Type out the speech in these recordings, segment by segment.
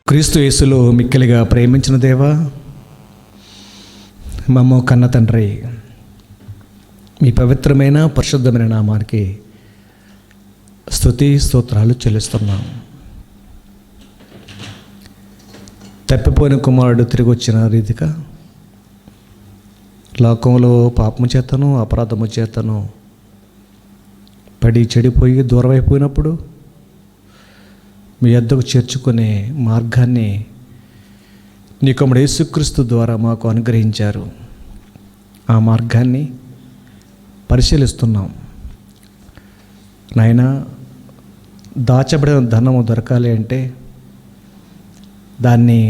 క్రీస్తు యేసులో మిక్కిలిగా ప్రేమించిన దేవా, మమ్మ కన్న తండ్రి, మీ పవిత్రమైన పరిశుద్ధమైన నామానికి స్తుతి స్తోత్రాలు చెల్లిస్తున్నాం. తప్పిపోయిన కుమారుడు తిరిగి వచ్చిన రీతిగా లోకంలో పాపము చేతను అపరాధము చేతను పడి చెడిపోయి దూరమైపోయినప్పుడు మీ యొద్దకు చేర్చుకునే మార్గాన్ని నీ కుమారుడు యేసుక్రీస్తు ద్వారా మాకు అనుగ్రహించారు. ఆ మార్గాన్ని పరిశీలిస్తున్నాం. నాయనా, దాచబడిన ధనము దొరకాలి అంటే దాన్ని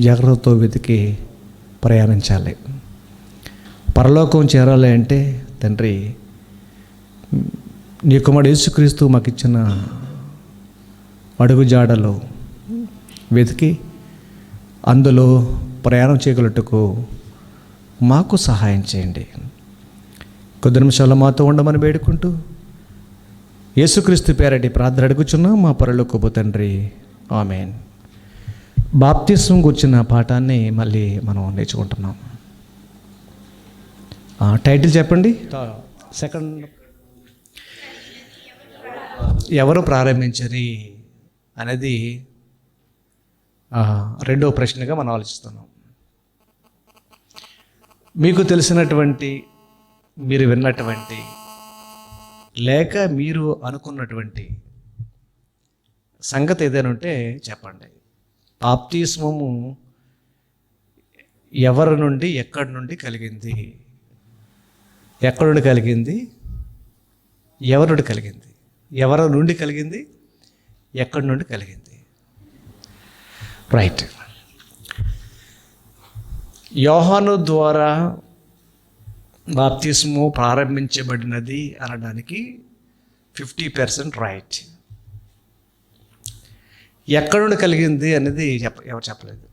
జాగ్రత్తతో వెతికి ప్రయాణించాలి. పరలోకం చేరాలి అంటే తండ్రి, నీ కుమారుడు యేసుక్రీస్తు మాకు ఇచ్చిన అడుగుజాడలో వెతికి అందులో ప్రయాణం చేయగలట్టుకు మాకు సహాయం చేయండి. కొద్ది నిమిషాలు మాతో ఉండమని వేడుకుంటూ యేసుక్రీస్తు పేరటి ప్రార్థన అడుగుచున్నాం మా పరలోకపు తండ్రి, ఆమేన్. బాప్తిస్మం గురించిన పాఠాన్ని మళ్ళీ మనం నేర్చుకుంటున్నాం. టైటిల్ చెప్పండి. సెకండ్, ఎవరు ప్రారంభించరి అనేది రెండో ప్రశ్నగా మనం ఆలోచిస్తున్నాం. మీకు తెలిసినటువంటి, మీరు విన్నటువంటి, లేక మీరు అనుకున్నటువంటి సంగతి ఏదైనా ఉంటే చెప్పండి. బాప్తిస్మము ఎవరి నుండి, ఎక్కడి నుండి కలిగింది? ఎక్కడి నుండి కలిగింది? ఎవరి నుండి కలిగింది? ఎవరి నుండి కలిగింది? ఎక్కడి నుండి కలిగింది? రైట్. యోహాను ద్వారా బాప్తిస్మము ప్రారంభించబడినది అనడానికి 50% రైట్. ఎక్కడి నుండి కలిగింది అనేది ఎవరు చెప్పలేదు.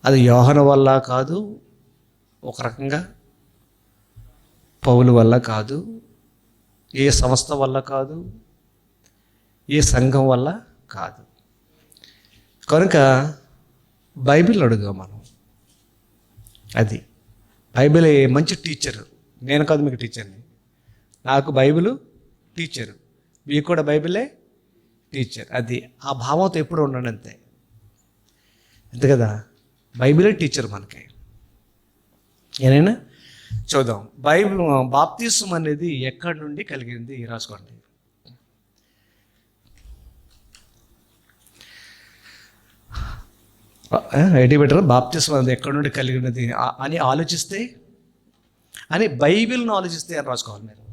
అది యోహాను వల్ల కాదు, ఒక రకంగా పౌలు వల్ల కాదు, ఏ సంస్థ వల్ల కాదు, ఏ సంఘం వల్ల కాదు. కనుక బైబిల్ అడుగుదాం మనం. అది బైబిల్ మంచి టీచరు. నేను కాదు మీకు టీచర్ని, నాకు బైబిల్ టీచరు, మీకు కూడా బైబిలే టీచర్. అది ఆ భావంతో ఎప్పుడు ఉండండి, అంతే అంతే కదా. బైబిలే టీచర్ మనకి. ఏనైనా చూద్దాం. బైబిల్ బాప్తిస్మం అనేది ఎక్కడి నుండి కలిగింది రాసుకోండి. IT better. బాప్తిస్మం అనేది ఎక్కడి నుండి కలిగినది అని ఆలోచిస్తే, అని బైబిల్ను ఆలోచిస్తే అని రాసుకోవాలి మీరు.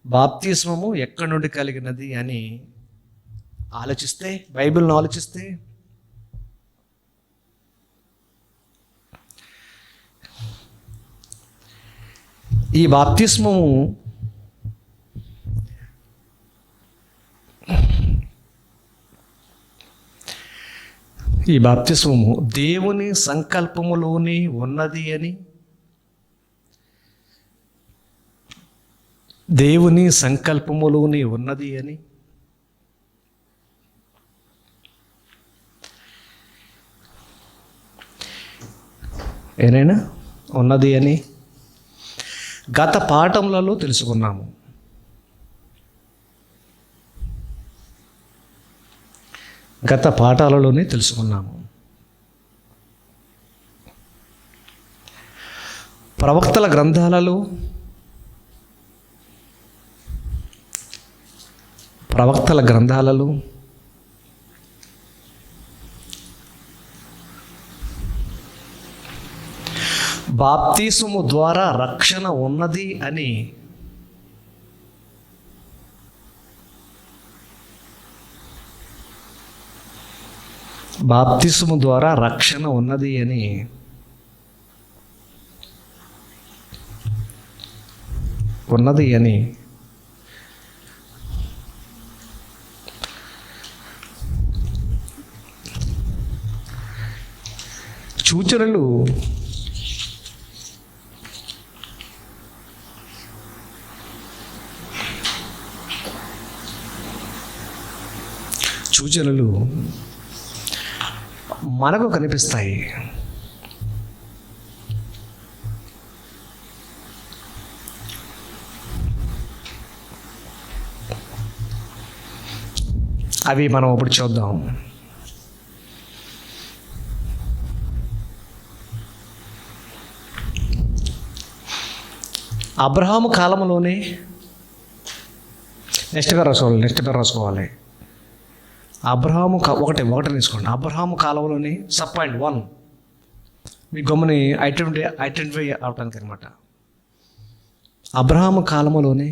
బాప్తిస్మము ఎక్కడి నుండి కలిగినది అని ఆలోచిస్తే, బైబిల్ను ఆలోచిస్తే ఈ బాప్తిస్మము దేవుని సంకల్పములోనే ఉన్నది అని, దేవుని సంకల్పములోనే ఉన్నది అని, ఏనైనా ఉన్నది అని గత పాఠములలో తెలుసుకున్నాము. గత పాఠాలలోనే తెలుసుకున్నాము. ప్రవక్తల గ్రంథాలలో, బాప్తిస్మము ద్వారా రక్షణ ఉన్నది అని సూచనలు సూచనలు మనకు కనిపిస్తాయి. అవి మనం ఇప్పుడు చూద్దాం. అబ్రహాము కాలంలోనే నెక్స్ట్ పేరు రాసుకోవాలి. అబ్రహాము ఒకటి తీసుకోండి. అబ్రహాము కాలంలోని (1) మీ గమ్ముని ఐడెంటిఫై అవటానికి అనమాట. అబ్రహాము కాలంలోనే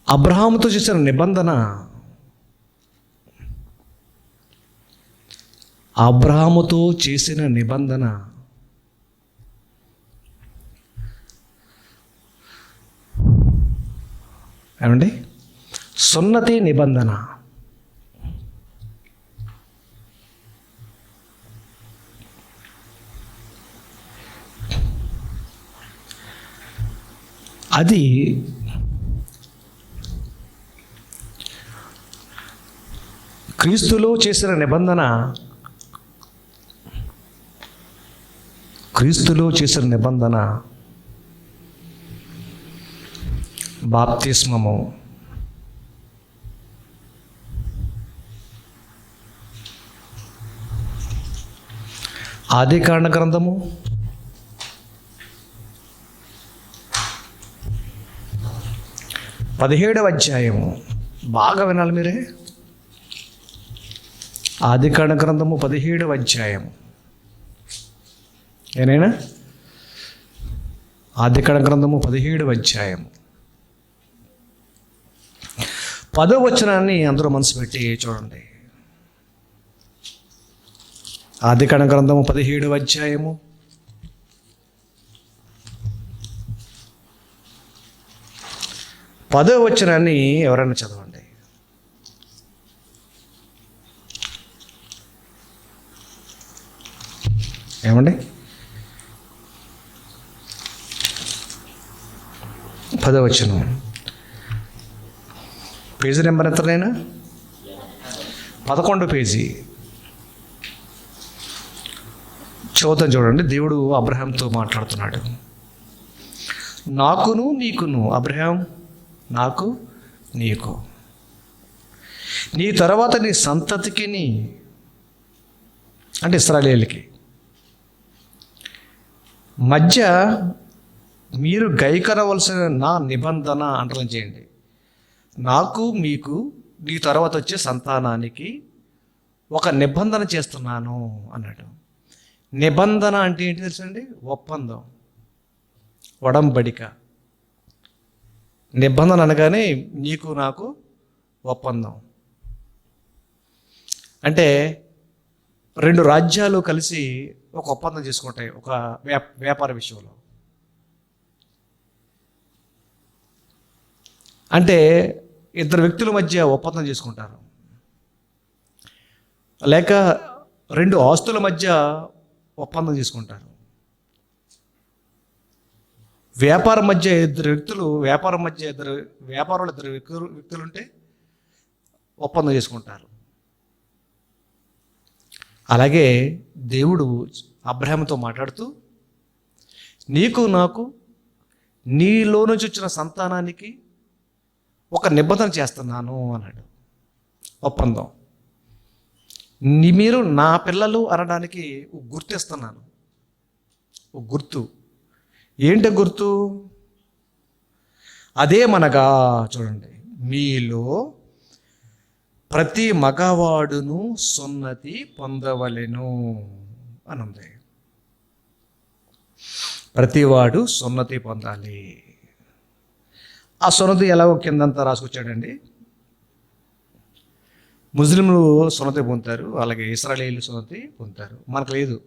అబ్రహాముతో చేసిన నిబంధన, అబ్రహాముతో చేసిన నిబంధన ఏమండి? సున్నతి నిబంధన. అది క్రీస్తులో చేసిన నిబంధన. క్రీస్తులో చేసిన నిబంధన బాప్తిస్మము. ఆదికాండ గ్రంథము 17వ అధ్యాయము. బాగా వినాలి మీరే. ఆదికాండ గ్రంథము 17వ అధ్యాయము. ఏనైనా ఆదికాండ గ్రంథము 17వ అధ్యాయము 10వ వచనాన్ని అందరూ మనసు పెట్టి చూడండి. ఆదికాండ గ్రంథము 17వ అధ్యాయము 10వ వచనాన్ని ఎవరైనా చదవండి. ఏమండి? 10వ వచనం. పేజీ నెంబర్ ఎంతనైనా? 11 పేజీ. చదువుతాను చూడండి. దేవుడు అబ్రహాంతో మాట్లాడుతున్నాడు. నాకును నీకును, అబ్రహాం నాకు నీకు, నీ తర్వాత నీ సంతతికి, అంటే ఇశ్రాయేలీయులకి మధ్య మీరు గైకొనవలసిన నా నిబంధన అండర్లైన్ చేయండి. నాకు మీకు నీ తర్వాత వచ్చే సంతానానికి ఒక నిబంధన చేస్తున్నాను అన్నాడు. నిబంధన అంటే ఏంటి తెలుసండి? ఒప్పందం, ఒడంబడిక. నిబంధన అనగానే నీకు నాకు ఒప్పందం. అంటే 2 రాజ్యాలు కలిసి ఒక ఒప్పందం చేసుకుంటాయి ఒక వ్యాపార విషయంలో. అంటే 2 వ్యక్తుల మధ్య ఒప్పందం చేసుకుంటారు, లేక 2 ఆస్తుల మధ్య ఒప్పందం చేసుకుంటారు. వ్యాపారం మధ్య 2 వ్యక్తులు, వ్యాపారంలో 2 వ్యక్తులు ఉంటే ఒప్పందం చేసుకుంటారు. అలాగే దేవుడు అబ్రహాముతో మాట్లాడుతూ నీకు నాకు నీలో నుంచి వచ్చిన సంతానానికి ఒక నిబంధన చేస్తున్నాను అన్నాడు. ఒప్పందం. మీరు నా పిల్లలు అనడానికి ఒక గుర్తు ఇస్తున్నాను. ఒక గుర్తు. ఏంటి గుర్తు? అదే మనగా చూడండి, మీలో ప్రతి మగవాడును సున్నతి పొందవలెను అని ఉంది. ప్రతివాడు సున్నతి పొందాలి. ఆ సున్నతి ఎలాగో కిందంతా రాసుకొచ్చాడండి. ముస్లింలు సున్నతి పొందుతారు, అలాగే ఇశ్రాయేలీయులు సున్నతి పొందుతారు. మనకు లేదు.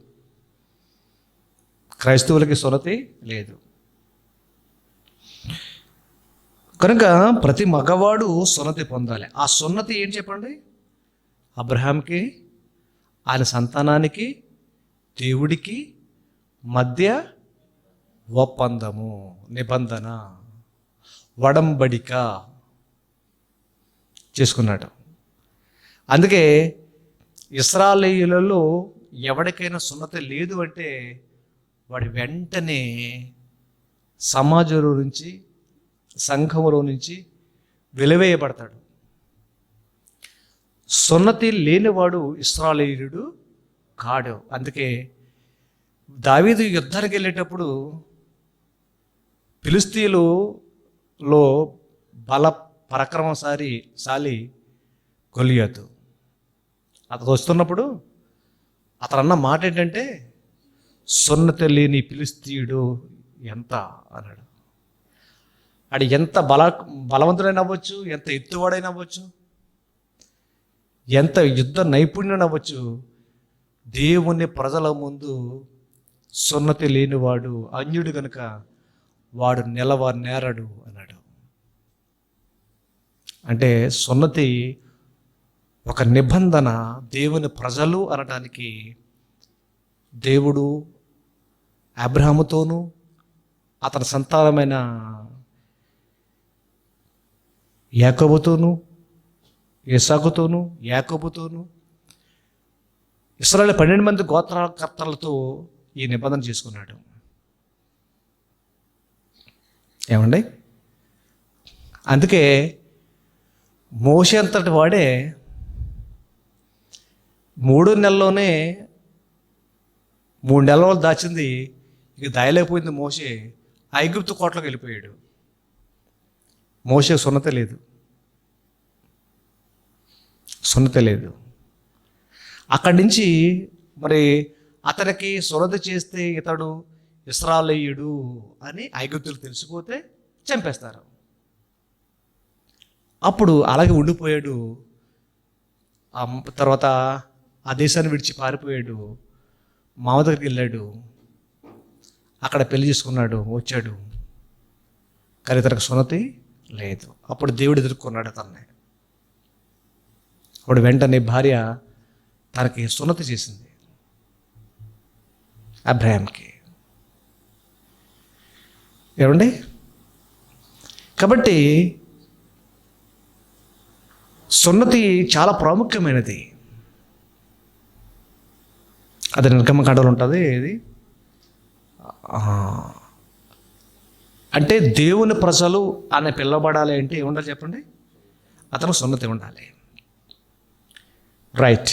క్రైస్తవులకి సున్నతి లేదు. కనుక ప్రతి మగవాడు సున్నతి పొందాలి. ఆ సున్నతి ఏం చెప్పండి? అబ్రహాంకి, ఆయన సంతానానికి, దేవుడికి మధ్య ఒప్పందము, నిబంధన, ఒడంబడిక. చేసుకున్నాడు. అందుకే ఇశ్రాయేలీయులలో ఎవరికైనా సున్నతి లేదు అంటే వాడి వెంటనే సమాజంలో నుంచి, సంఘంలో నుంచి వెలివేయబడతాడు. సున్నతి లేనివాడు ఇశ్రాయేలీయుడు కాడు. అందుకే దావీదు యుద్ధానికి వెళ్ళేటప్పుడు ఫిలిష్తీయులలో బల పరాక్రమశాలి గొలియాతు అతను వస్తున్నప్పుడు అతను అన్న మాట ఏంటంటే, సున్నతి లేని ఫిలిష్తీయుడు ఎంత అన్నాడు. అది ఎంత బలవంతుడైనా అవ్వచ్చు, ఎంత ఎత్తువాడైనా అవ్వచ్చు, ఎంత యుద్ధ నైపుణ్యం అవ్వచ్చు, దేవుని ప్రజల ముందు సున్నతి లేనివాడు అన్యుడు కనుక వాడు నేరడు అన్నాడు. అంటే సున్నతి ఒక నిబంధన. దేవుని ప్రజలు అనడానికి దేవుడు అబ్రహాముతోనూ అతని సంతానమైన యాకోబుతోనూ, ఇస్సాకుతోనూ, యాకోబుతోనూ, ఇశ్రాయేలు 12 మంది గోత్రకర్తలతో ఈ నిబంధన చేసుకున్నాడు. ఏమండి? అందుకే మోషే అంతటి వాడే 3 నెలల్లోనే 3 నెలల దాచింది ఇక దాయలేకపోయింది. మోషే ఐగుప్తు కోటలోకి వెళ్ళిపోయాడు. మోషే సున్నతి లేదు. అక్కడి నుంచి మరి అతనికి సున్నతి చేస్తే ఇతడు ఇశ్రాయేలీయుడు అని ఐగుప్తులు తెలిసిపోతే చంపేస్తారు. అప్పుడు అలాగే ఉండిపోయాడు. తర్వాత ఆ దేశాన్ని విడిచి పారిపోయాడు. మామ దగ్గరికి వెళ్ళాడు, అక్కడ పెళ్లి చేసుకున్నాడు, వచ్చాడు. కానీ తనకు సున్నతి లేదు. అప్పుడు దేవుడు ఎదుర్కొన్నాడు అతన్ని. అప్పుడు వెంటనే భార్య తనకి సున్నతి చేసింది, అబ్రహాంకి. ఏమండి? కాబట్టి సున్నతి చాలా ప్రాముఖ్యమైనది. అది నిర్గమ కాండలో ఉంటుంది. ఇది అంటే దేవుని ప్రజలు అనే పిలవబడాలి అంటే ఏముండాలి చెప్పండి? అతను సున్నతి ఉండాలి. రైట్.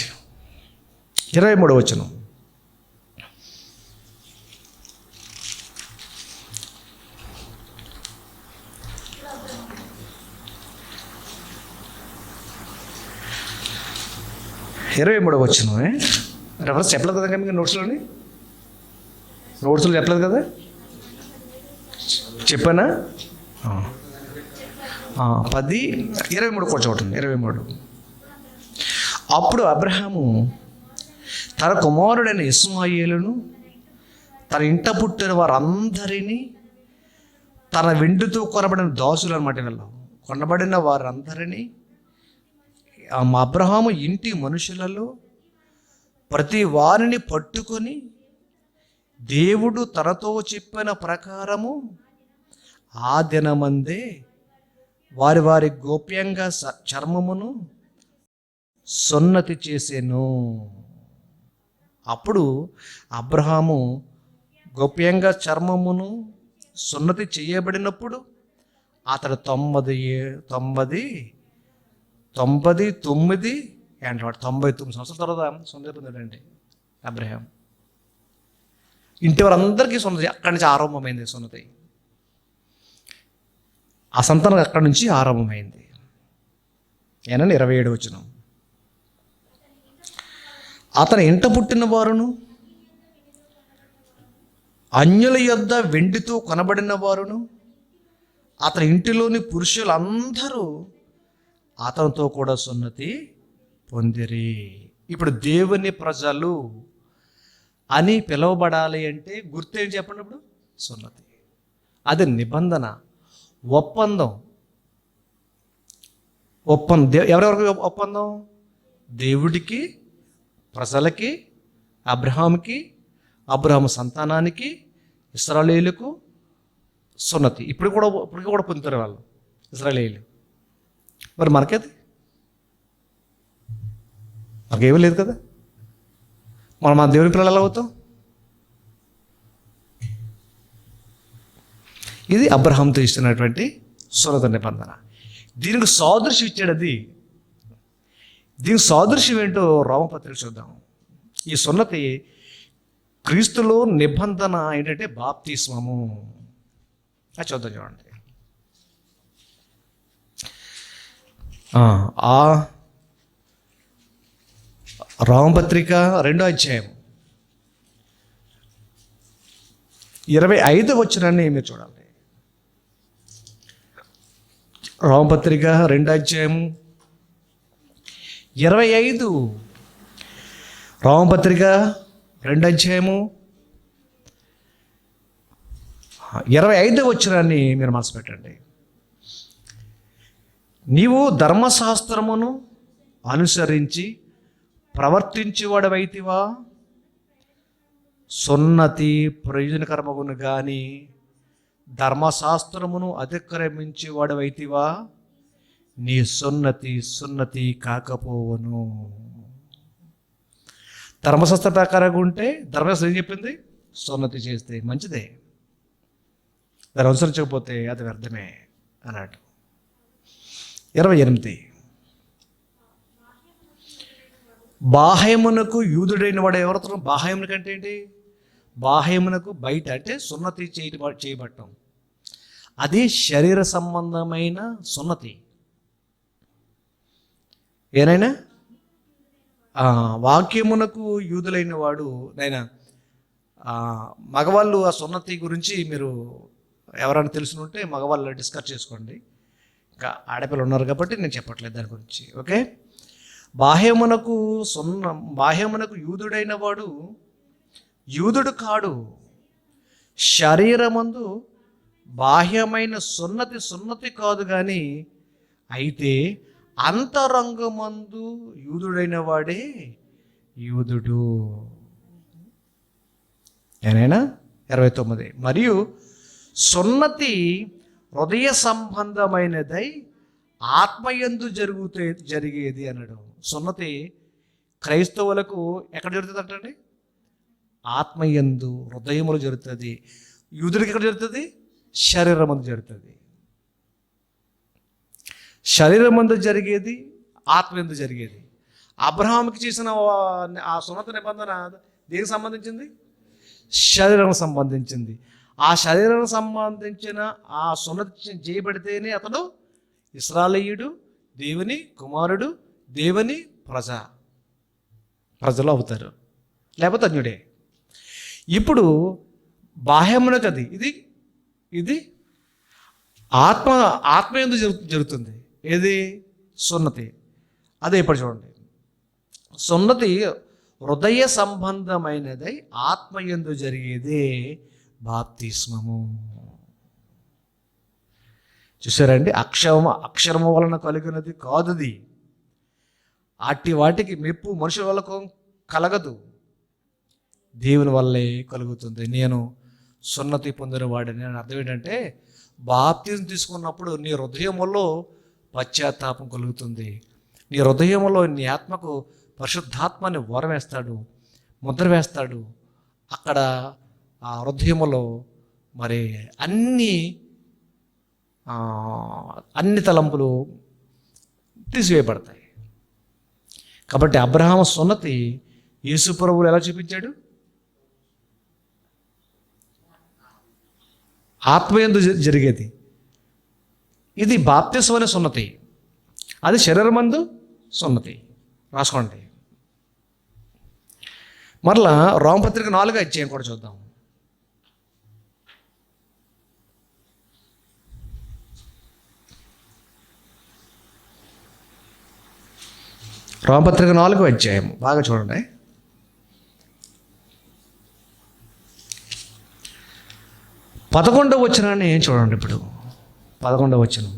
23వ వచనం. రెఫరెన్స్ చెప్పలేదు కదా మీకు నోట్స్లో చెప్పలేదు కదా? చెప్పానా? 23 కొంచెం ఉంటుంది. 23. అప్పుడు అబ్రహాము తన కుమారుడైన ఇస్మాయేలును, తన ఇంట పుట్టిన వారందరినీ, తన వెండితో కొనబడిన దాసులు అనమాట, వీళ్ళు కొనబడిన వారందరినీ, అబ్రహాము ఇంటి మనుషులలో ప్రతి వారిని పట్టుకొని దేవుడు తనతో చెప్పిన ప్రకారము ఆ దినమందే వారి గోప్యంగా చర్మమును సున్నతి చేసెను. అప్పుడు అబ్రహాము గోప్యంగా చర్మమును సున్నతి చేయబడినప్పుడు అతడు 99 అండ్ 99 సంవత్సరాల తర్వాత సున్నతి పొందాడండి అబ్రహాం. ఇంటి వారందరికీ సున్నతి అక్కడి నుంచి ఆరంభమైంది. సున్నతి ఆ సంతానం అక్కడి నుంచి ఆరంభమైంది. ఏనని 27 వచనం. అతని ఇంట పుట్టిన వారును, అన్యుల యొద్ద వెండితో కొనబడిన వారును, అతని ఇంటిలోని పురుషులందరూ అతనితో కూడా సున్నతి పొందిరి. ఇప్పుడు దేవుని ప్రజలు అని పిలువబడాలి అంటే గుర్తేం చెప్పండి? ఇప్పుడు సున్నతి. అది నిబంధన, ఒప్పందం. ఎవరెవరికి ఒప్పందం? దేవుడికి, ప్రజలకి, అబ్రహాముకి, అబ్రహాము సంతానానికి, ఇశ్రాయేలుకు సున్నతి. ఇప్పటికి కూడా పొందుతారు వాళ్ళు ఇశ్రాయేలీయులు. మరి మనకేది మాకేమీ లేదు కదా, మనం మా దేవుని పిల్లలు ఎలా అవుతాం? ఇది అబ్రహాంతో ఇస్తున్నటువంటి సున్నత నిబంధన. దీనికి సాదృశ్యం ఇచ్చాడు. దీనికి సాదృశ్యం ఏంటో రోమపత్రిక చూద్దాం. ఈ సున్నతి క్రీస్తులో నిబంధన ఏంటంటే బాప్తిస్మము. అది చూద్దాం, చూడండి. రోమపత్రిక 2వ అధ్యాయం 25వ వచనాన్ని మీరు చూడాలి. రోమపత్రిక 2వ అధ్యాయం 25. రోమపత్రిక 2వ అధ్యాయము 25వ వచనాన్ని మీరు మనసు పెట్టండి. నీవు ధర్మశాస్త్రమును అనుసరించి ప్రవర్తించేవాడవైతివా? సున్నతి ప్రయోజనకరమగును కానీ ధర్మశాస్త్రమును అతిక్రమించేవాడవైతివా? నీ సున్నతి కాకపోవను. ధర్మశాస్త్ర ప్రకారంగా ఉంటే ధర్మశాస్త్రం ఏం చెప్పింది? సున్నతి చేస్తే మంచిదే, దాన్ని అనుసరించకపోతే అది వ్యర్థమే అన్నట్టు. 28. బాహ్యమునకు యూదుడైన వాడు ఎవరితో? బాహ్యమునకు అంటే ఏంటి? బాహ్యమునకు బయట అంటే సున్నతి చేయబట్టం. అది శరీర సంబంధమైన సున్నతి. ఏనైనా వాక్యమునకు యూదులైన వాడు నైనా మగవాళ్ళు ఆ సున్నతి గురించి మీరు ఎవరైనా తెలుసునుంటే మగవాళ్ళు డిస్కస్ చేసుకోండి. ఇంకా ఆడపిల్లలు ఉన్నారు కాబట్టి నేను చెప్పట్లేదు దాని గురించి. ఓకే. బాహ్యమునకు యూదుడైన వాడు యూదుడు కాడు. శరీరమందు బాహ్యమైన సున్నతి కాదు కానీ అయితే అంతరంగమందు యూదుడైన వాడే యూదుడు. ఏనైనా 29. మరియు సున్నతి హృదయ సంబంధమైనదై ఆత్మయందు జరిగేది అన్నాడు. సున్నతి క్రైస్తవులకు ఎక్కడ జరుగుతుంది అంటండి? ఆత్మయందు, హృదయములు జరుగుతుంది. యూదుడికి ఎక్కడ జరుగుతుంది? శరీరమందు జరుగుతుంది. శరీరమందు జరిగేది, ఆత్మయందు జరిగేది. అబ్రహాముకి చేసిన ఆ సున్నత నిబంధన దేనికి సంబంధించింది? శరీరం సంబంధించింది. ఆ శరీరం సంబంధించిన ఆ సున్నతి చేయబడితేనే అతడు ఇశ్రాయేలీయుడు, దేవుని కుమారుడు, దేవుని ప్రజలు అవుతారు, లేకపోతే అన్యుడే. ఇప్పుడు బాహ్యమునకు అది ఇది ఆత్మయందు జరుగుతుంది. ఏది? సున్నతి. అదే ఇప్పుడు చూడండి, సున్నతి హృదయ సంబంధమైనదై ఆత్మయందు జరిగేదే బాప్తిస్మము. చూసారండి, అక్షరము వలన కలిగినది కాదుది. అట్టి వాటికి మెప్పు మనుషుల వల్ల కలగదు, దేవుని వల్లే కలుగుతుంది. నేను సున్నతి పొందిన వాడిని అని అర్థం ఏంటంటే, బాప్తిజం తీసుకున్నప్పుడు నీ హృదయములో పశ్చాత్తాపం కలుగుతుంది. నీ హృదయంలో నీ ఆత్మకు పరిశుద్ధాత్మని వరం వేస్తాడు, ముద్ర వేస్తాడు. అక్కడ ఆ హృదయములో మరి అన్ని తలంపులు తీసివేయబడతాయి. కాబట్టి అబ్రహాము సున్నతి యేసు ప్రభువు ఎలా చూపించాడు? ఆత్మయందు జరిగేది. ఇది బాప్తిస్మం అనే సున్నతి, అది శరీరమందు సున్నతి. రాసుకోండి. మరలా రోమపత్రిక 4వ అధ్యాయం కూడా చూద్దాం. రోమపత్రిక 4వ అధ్యాయం బాగా చూడండి. 11వ వచనాన్ని చూడండి. ఇప్పుడు 11వ వచనం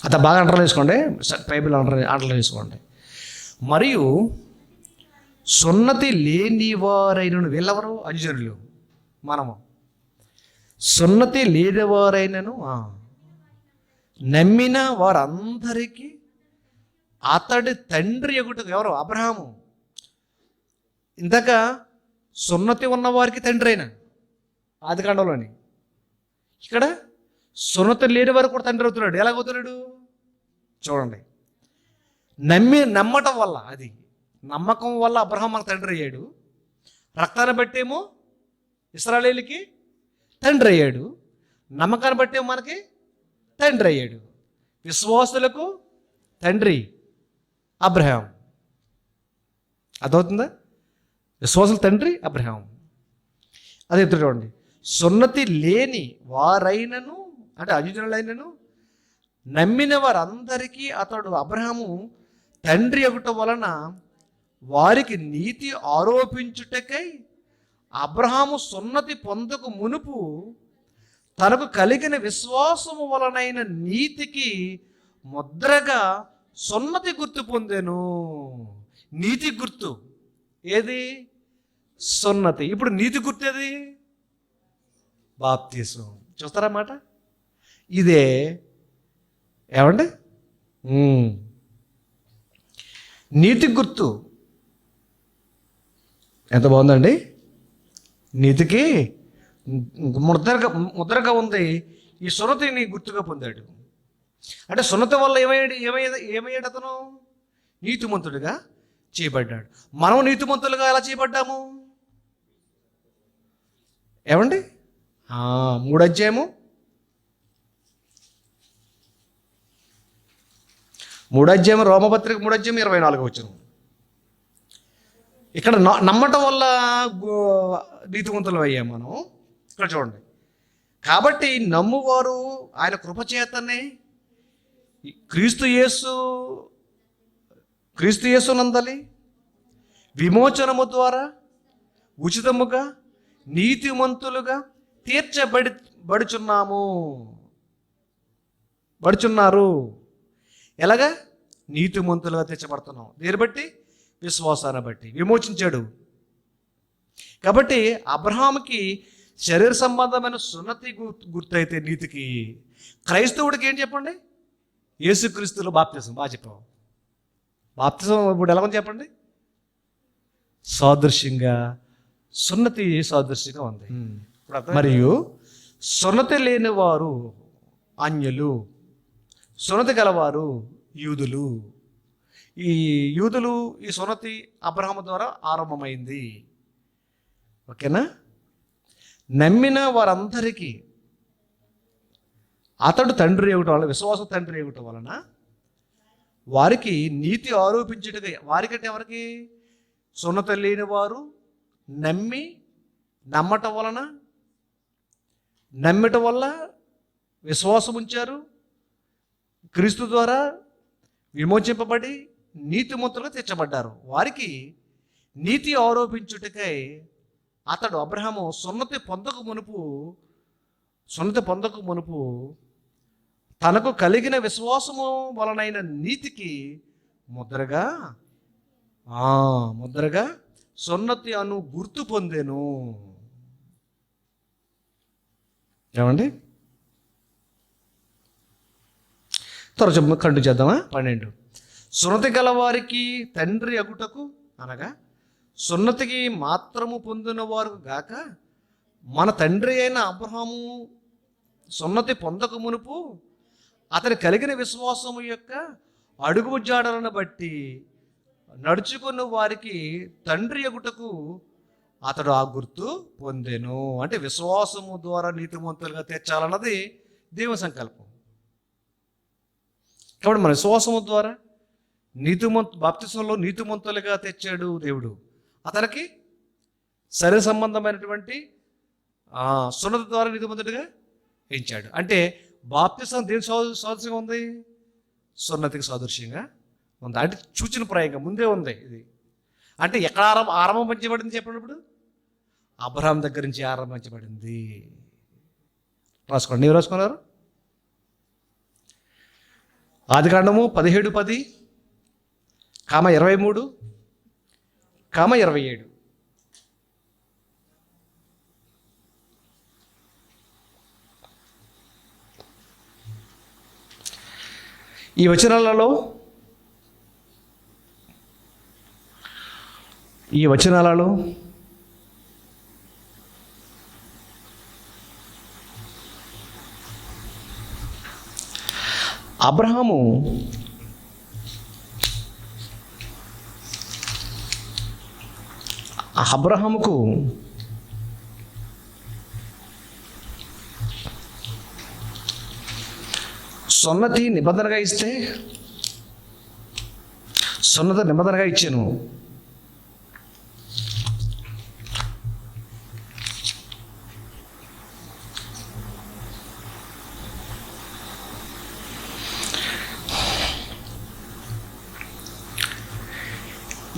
అంత బాగా అంటర్లో వేసుకోండి, బైబిల్ అంటర్లో వేసుకోండి. మరియు సున్నతి లేని వారైనను, వీళ్ళెవరు? అన్యజనులు. మనము సున్నతి లేని వారైనను నమ్మిన వారందరికీ అతడి తండ్రి ఎగుటకు ఎవరు? అబ్రహాము. ఇందాక సున్నతి ఉన్నవారికి తండ్రి అయిన ఆదికాండంలోని, ఇక్కడ సున్నతి లేని వారు కూడా తండ్రి అవుతున్నాడు. ఎలాగవుతున్నాడు చూడండి. నమ్మటం వల్ల, అది నమ్మకం వల్ల అబ్రహాం మనకు తండ్రి అయ్యాడు. రక్తాన్ని బట్టేమో ఇశ్రాయేలీయులకి తండ్రి అయ్యాడు. నమ్మకాన్ని బట్టేమో మనకి తండ్రి అయ్యాడు. విశ్వాసులకు తండ్రి అబ్రహాం. అర్థమవుతుందా? విశ్వాసుల తండ్రి అబ్రహాం. అదే చూడండి, సున్నతి లేని వారైనను, అంటే అన్యజనులైనను నమ్మిన వారందరికీ అతడు అబ్రహాము తండ్రి అగుట వలన వారికి నీతి ఆరోపించుటకై అబ్రహాము సున్నతి పొందకు మునుపు తనకు కలిగిన విశ్వాసము వలనైన నీతికి ముద్రగా సున్నతి గుర్తు పొందెను. నీతి గుర్తు ఏది? సున్నతి. ఇప్పుడు నీతి గుర్తు ఏది? బాప్తిసం. చూస్తారా మాట? ఇదే ఏమండి నీతి గుర్తు. ఎంత బాగుందండి! నీతికి ముద్రగా ఉంది. ఈ సున్నతిని గుర్తుగా పొందాడు. అంటే సున్నతి వల్ల ఏమయ్యాడు అతను? నీతిమంతుడిగా చేయబడ్డాడు. మనం నీతిమంతులుగా ఎలా చేయబడ్డాము? ఏమండి? 3 అధ్యాయము 3 అధ్యాయం రోమపత్రిక 3 అధ్యాయం 24 వచనం. ఇక్కడ నమ్మటం వల్ల నీతిమంతులు అయ్యాం మనం. ఇక్కడ చూడండి, కాబట్టి నమ్మువారు ఆయన కృపచేతనే క్రీస్తు యేసు నందలి విమోచనము ద్వారా ఉచితముగా నీతిమంతులుగా బడుచున్నారు. ఎలాగా? నీతిమంతులుగా తీర్చబడుతున్నాం. దీన్ని బట్టి, విశ్వాసాన్ని బట్టి విమోచించాడు. కాబట్టి అబ్రహాముకి శరీర సంబంధమైన సున్నతి గుర్తయితే నీతికి, క్రైస్తవుడికి ఏం చెప్పండి? యేసుక్రీస్తులో బాప్తిసం. బాగా చెప్పావు. బాప్తిసం ఇప్పుడు ఎలా ఉంది చెప్పండి? సాదృశ్యంగా, సున్నతి సాదృశ్యంగా ఉంది. మరియు సున్నతి లేని వారు అన్యులు, సున్నతి గలవారు యూదులు. ఈ సున్నతి అబ్రహాము ద్వారా ఆరంభమైంది. ఓకేనా? నమ్మిన వారందరికీ అతడు తండ్రి ఇవ్వటం వలన, విశ్వాసం తండ్రి ఇవ్వటం వలన వారికి నీతి ఆరోపించుటగా, వారికంటే ఎవరికి? సున్నతి లేని వారు నమ్మటం వల్ల విశ్వాసం ఉంచారు. క్రీస్తు ద్వారా విమోచింపబడి నీతిమంతులుగా తీర్చబడ్డారు. వారికి నీతి ఆరోపించుటకై అతడు అబ్రహాము సున్నతి పొందక మునుపు తనకు కలిగిన విశ్వాసము వలనైన నీతికి ముద్రగా సున్నతి అను గుర్తు పొందెను. ఏమండి? త్వరగా కంటు చేద్దామా? 12. సున్నతి గలవారికి తండ్రి అగుటకు, అనగా సున్నతికి మాత్రము పొందిన వారు గాక మన తండ్రి అయిన అబ్రహాము సున్నతి పొందక మునుపు అతని కలిగిన విశ్వాసము యొక్క అడుగు జాడలను బట్టి నడుచుకున్న వారికి తండ్రి అగుటకు అతడు ఆ గుర్తు పొందెను. అంటే విశ్వాసము ద్వారా నీతిమంతులుగా తీర్చాలన్నది దేవుని సంకల్పం. కాబట్టి మన విశ్వాసము ద్వారా బాప్తిసంలో నీతిమంతులుగా తెచ్చాడు దేవుడు. అతనికి శరీర సంబంధమైనటువంటి సున్నతి ద్వారా నీతిమంతుడిగా పెంచాడు. అంటే బాప్తిసం దేనికి సాదృశ్యంగా ఉంది? సున్నతికి సాదృశ్యంగా ఉంది. అంటే సూచన ప్రాయంగా ముందే ఉంది ఇది. అంటే ఎక్కడ ఆరంభించబడింది చెప్పినప్పుడు? అబ్రహాం దగ్గర నుంచి ఆరంభించబడింది. రాసుకోండి. నీవు రాసుకున్నారు? ఆదికాండము 17:10, 23, 27. ఈ వచనాలలో ఈ వచనాలలో అబ్రహాముకు సున్నతి నిబంధనగా ఇస్తే, సున్నత నిబంధనగా ఇచ్చాను.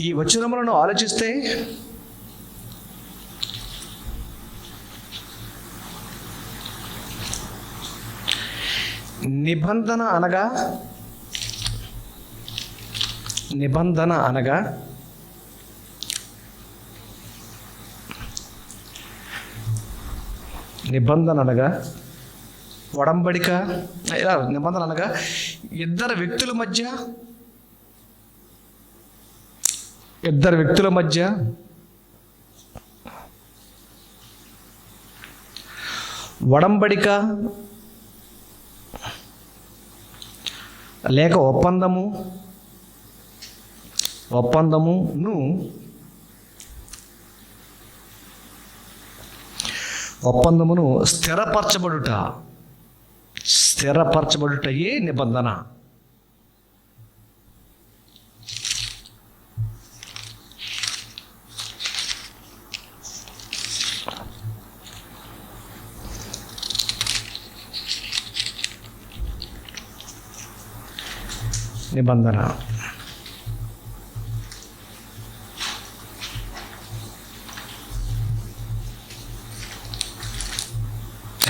ఈ వచనములను ఆలోచిస్తే నిబంధన అనగా ఒడంబడిక. ఇలా నిబంధన అనగా ఇద్దరు వ్యక్తుల మధ్య ఒడంబడిక లేక ఒప్పందమును స్థిరపరచబడుటయే నిబంధన.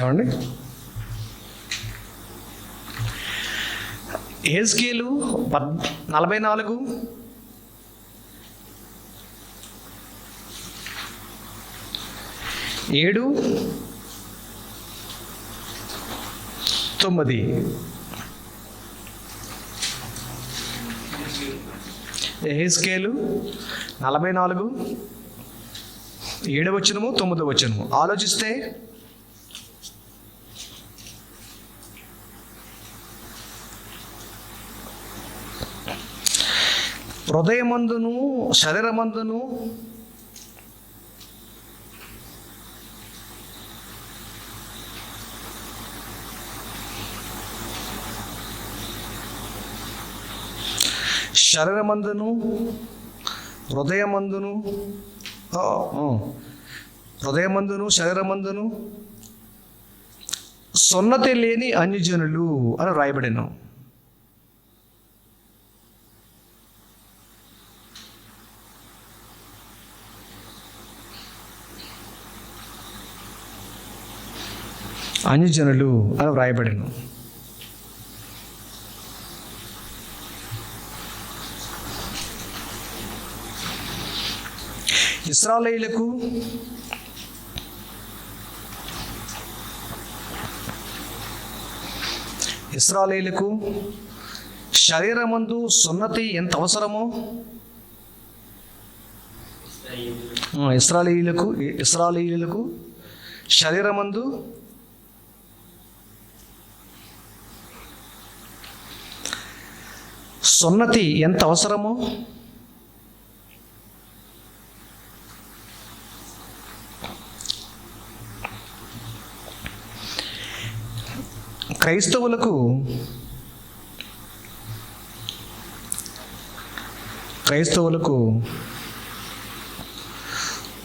ఏమండి? యెహెజ్కేలు 44 7 9. యెహెజ్కేలు 44 7వ వచనము 9వ వచనము ఆలోచిస్తే హృదయమందును శరీరమందును హృదయమందును శరీరమందును సున్నతి లేని అన్యజనులు అని రాయబడిన. అన్యజనులు అని వ్రాయబడిన. ఇశ్రాయేలీయులకు శరీరమందు సున్నతి ఎంత అవసరమో, ఇశ్రాయేలీయులకు శరీరమందు సున్నతి ఎంత అవసరమో క్రైస్తవులకు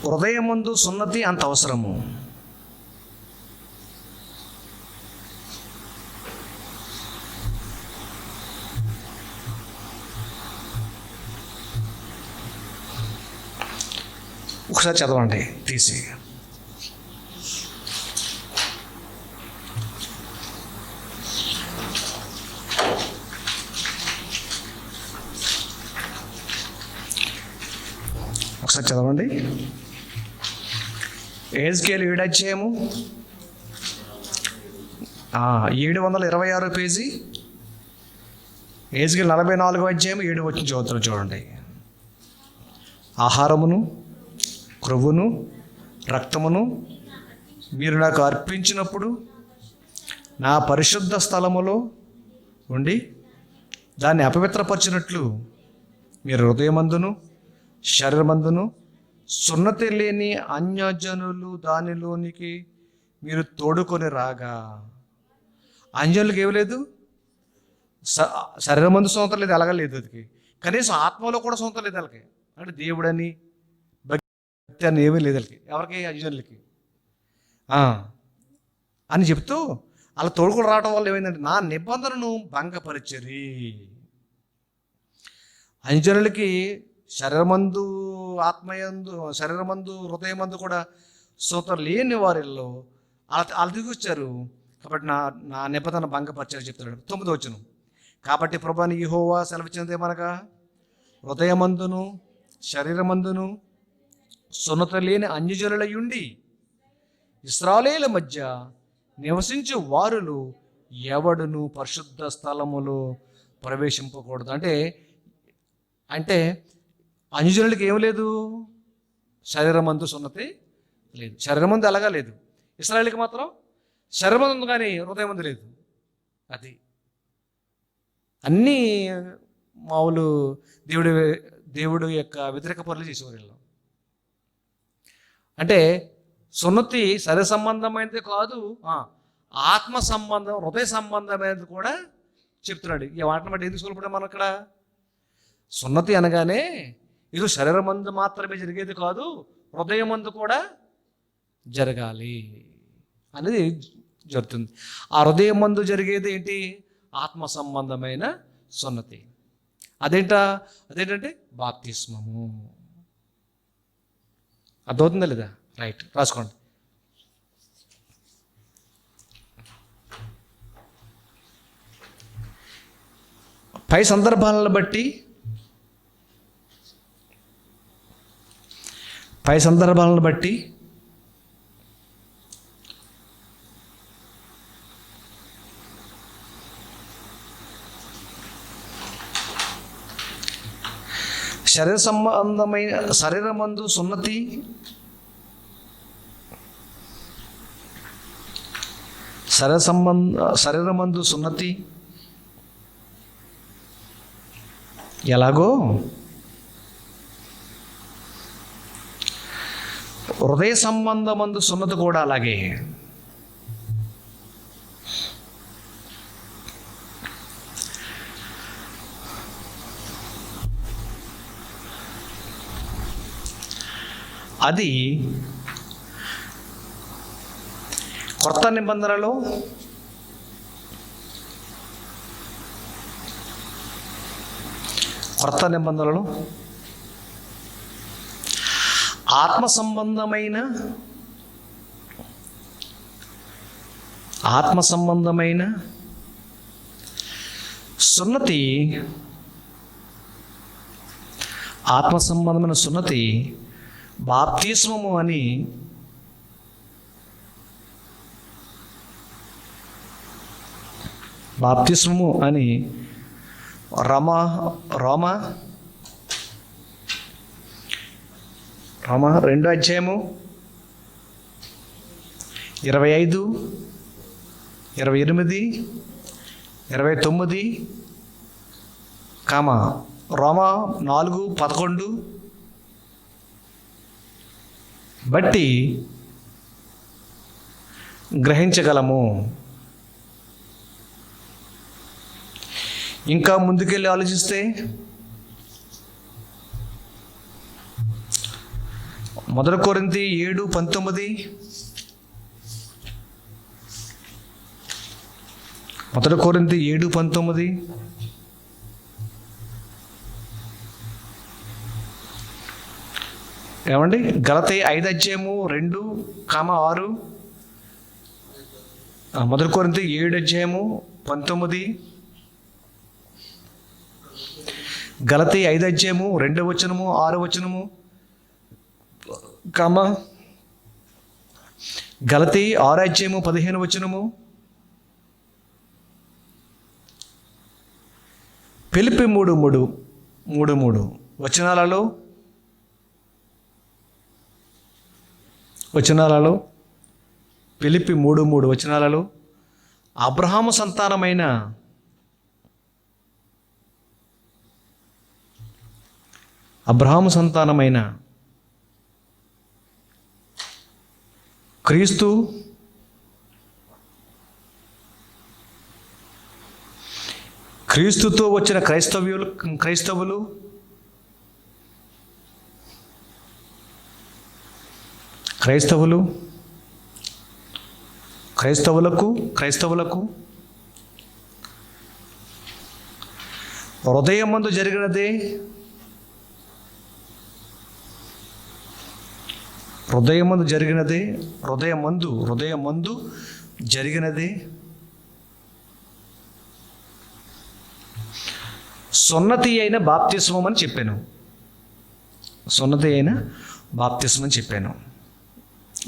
హృదయమందు సున్నతి అంత అవసరము. ఒకసారి చదవండి తీసి. ఒకసారి చదవండి. యెహెజ్కేలు 7వ అధ్యాయము 726 పేజీ. యెహెజ్కేలు 44వ అధ్యాయం 7వ వచనం చదువుతారు చూడండి. ఆహారమును, క్రొవ్వును, రక్తమును మీరు నాకు అర్పించినప్పుడు నా పరిశుద్ధ స్థలములో ఉండి దాన్ని అపవిత్రపరిచినట్లు మీరు హృదయమందును శరీరమందును సున్నతి లేని అన్యజనులు దానిలోనికి మీరు తోడుకొని రాగా. అన్యజనులకు ఏమి లేదు, శరీరమందు సొంతం లేదు, ఎలాగలేదు, అది కనీసం ఆత్మలో కూడా సొంతం లేదు వాళ్ళకి. అంటే దేవుడని భక్తి అని ఏమీ లేదు వాళ్ళకి, ఎవరికి, అన్యజనులకి అని చెప్తూ అలా తోడుకొని రావడం వల్ల ఏమైందంటే నా నిబంధనను భంగపరిచరి. అన్యజనులకి శరీరమందు ఆత్మయందు శరీరమందు హృదయమందు కూడా సూత్రం లేని వారిలో అలా దిగొచ్చారు. కాబట్టి నా నిబంధన భంగపరిచారు చెప్తున్నాడు 9వ వచనం. కాబట్టి ప్రభువైన యెహోవా సెలవిచ్చినది ఏమనగా, హృదయమందును శరీరమందును సున్నత లేని అన్యజనులయుండి ఇశ్రాయేలీయుల మధ్య నివసించే వారులు ఎవడును పరిశుద్ధ స్థలములో ప్రవేశింపకూడదు. అంటే అన్యజనులకి ఏం లేదు, శరీరమందు సున్నతి లేదు, శరీరమందు అలాగా లేదు. ఇశ్రాయేలుకి మాత్రం శరీరమందు ఉంది కానీ హృదయమందు లేదు. అది అన్నీ మామూలు దేవుడు యొక్క వ్యతిరేక పనులు చేసేవారు వీళ్ళు. అంటే సున్నతి శరీర సంబంధమైనది కాదు, ఆత్మ సంబంధం, హృదయ సంబంధమైనది కూడా చెప్తున్నాడు. ఈ వాటిని బట్టి ఎందుకు చూడపడే మనం ఇక్కడ సున్నతి అనగానే ఇది శరీరమందు మాత్రమే జరిగేది కాదు, హృదయమందు కూడా జరగాలి అనేది జరుగుతుంది. ఆ హృదయమందు జరిగేది ఏంటి, ఆత్మ సంబంధమైన సున్నతి. అదేంటంటే బాప్తిస్మము. అర్థమవుతుందా లేదా? రైట్, రాసుకోండి. పై సందర్భాలను బట్టి శరీరమందు సున్నతి, శరీరమందు సున్నతి ఎలాగో హృదయ సంబంధమందు సున్నతి కూడా అలాగే. అది కొత్త నిబంధనలో ఆత్మ సంబంధమైన సున్నతి, బాప్తిస్మము అని రోమా 2వ అధ్యాయము 25, 28, 29, రోమా 4:11 బట్టి గ్రహించగలము. ఇంకా ముందుకెళ్ళి ఆలోచిస్తే 1 కొరింథీ 7:19, 1 కొరింథీ 7:19, ఏమండి, గలతీ 5:2-6, 1 కొరింథీ 7:19, గలతీ 5:2-6, గలతీ 6:15, ఫిలిప్పీ 3:3 వచనాలలో వచనాలలో, ఫిలిప్పి 3:3 వచనాలలో అబ్రహాము సంతానమైన క్రీస్తుతో వచ్చిన క్రైస్తవులకు హృదయమందు జరిగినదే సున్నతి అయిన బాప్తిస్మం అని చెప్పాను.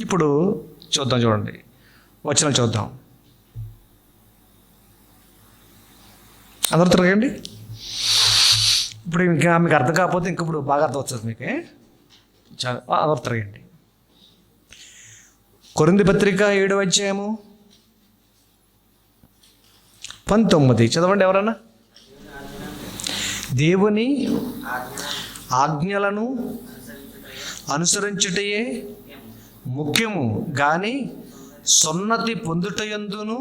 ఇప్పుడు చూడండి వచనాలు చూద్దాం. అందరూ తిరగండి. ఇప్పుడు ఇంకా మీకు అర్థం కాకపోతే ఇప్పుడు బాగా అర్థం వస్తుంది మీకే. అందరూ తిరగండి. కొరింథీ పత్రిక 7వ అధ్యాయము 19 చదవండి ఎవరన్నా. దేవుని ఆజ్ఞలను అనుసరించుటయే ముఖ్యము కానీ సున్నతి పొందుటయందును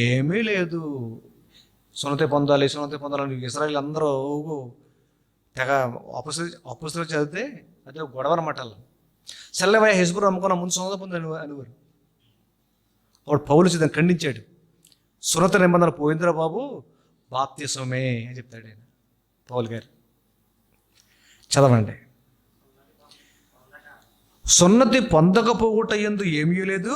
ఏమీ లేదు. సున్నతి పొందాలని ఇశ్రాయేలు అందరూ తెగ అపొస్తలులు చదివితే అదే గొడవ అన్నమాట. సెల్లవయ హెజ్బురు అమ్ముకున్న ముందు సున్నతి పొందని అనువారు. వాడు పౌలు దాన్ని ఖండించాడు. సున్నత నిబంధన పోయిందిరా బాబు, బాప్తిస్మమే అని చెప్తాడు ఆయన, పౌలు గారు. చదవండి. సున్నతి పొందకపోవుట యందు ఏమీ లేదు.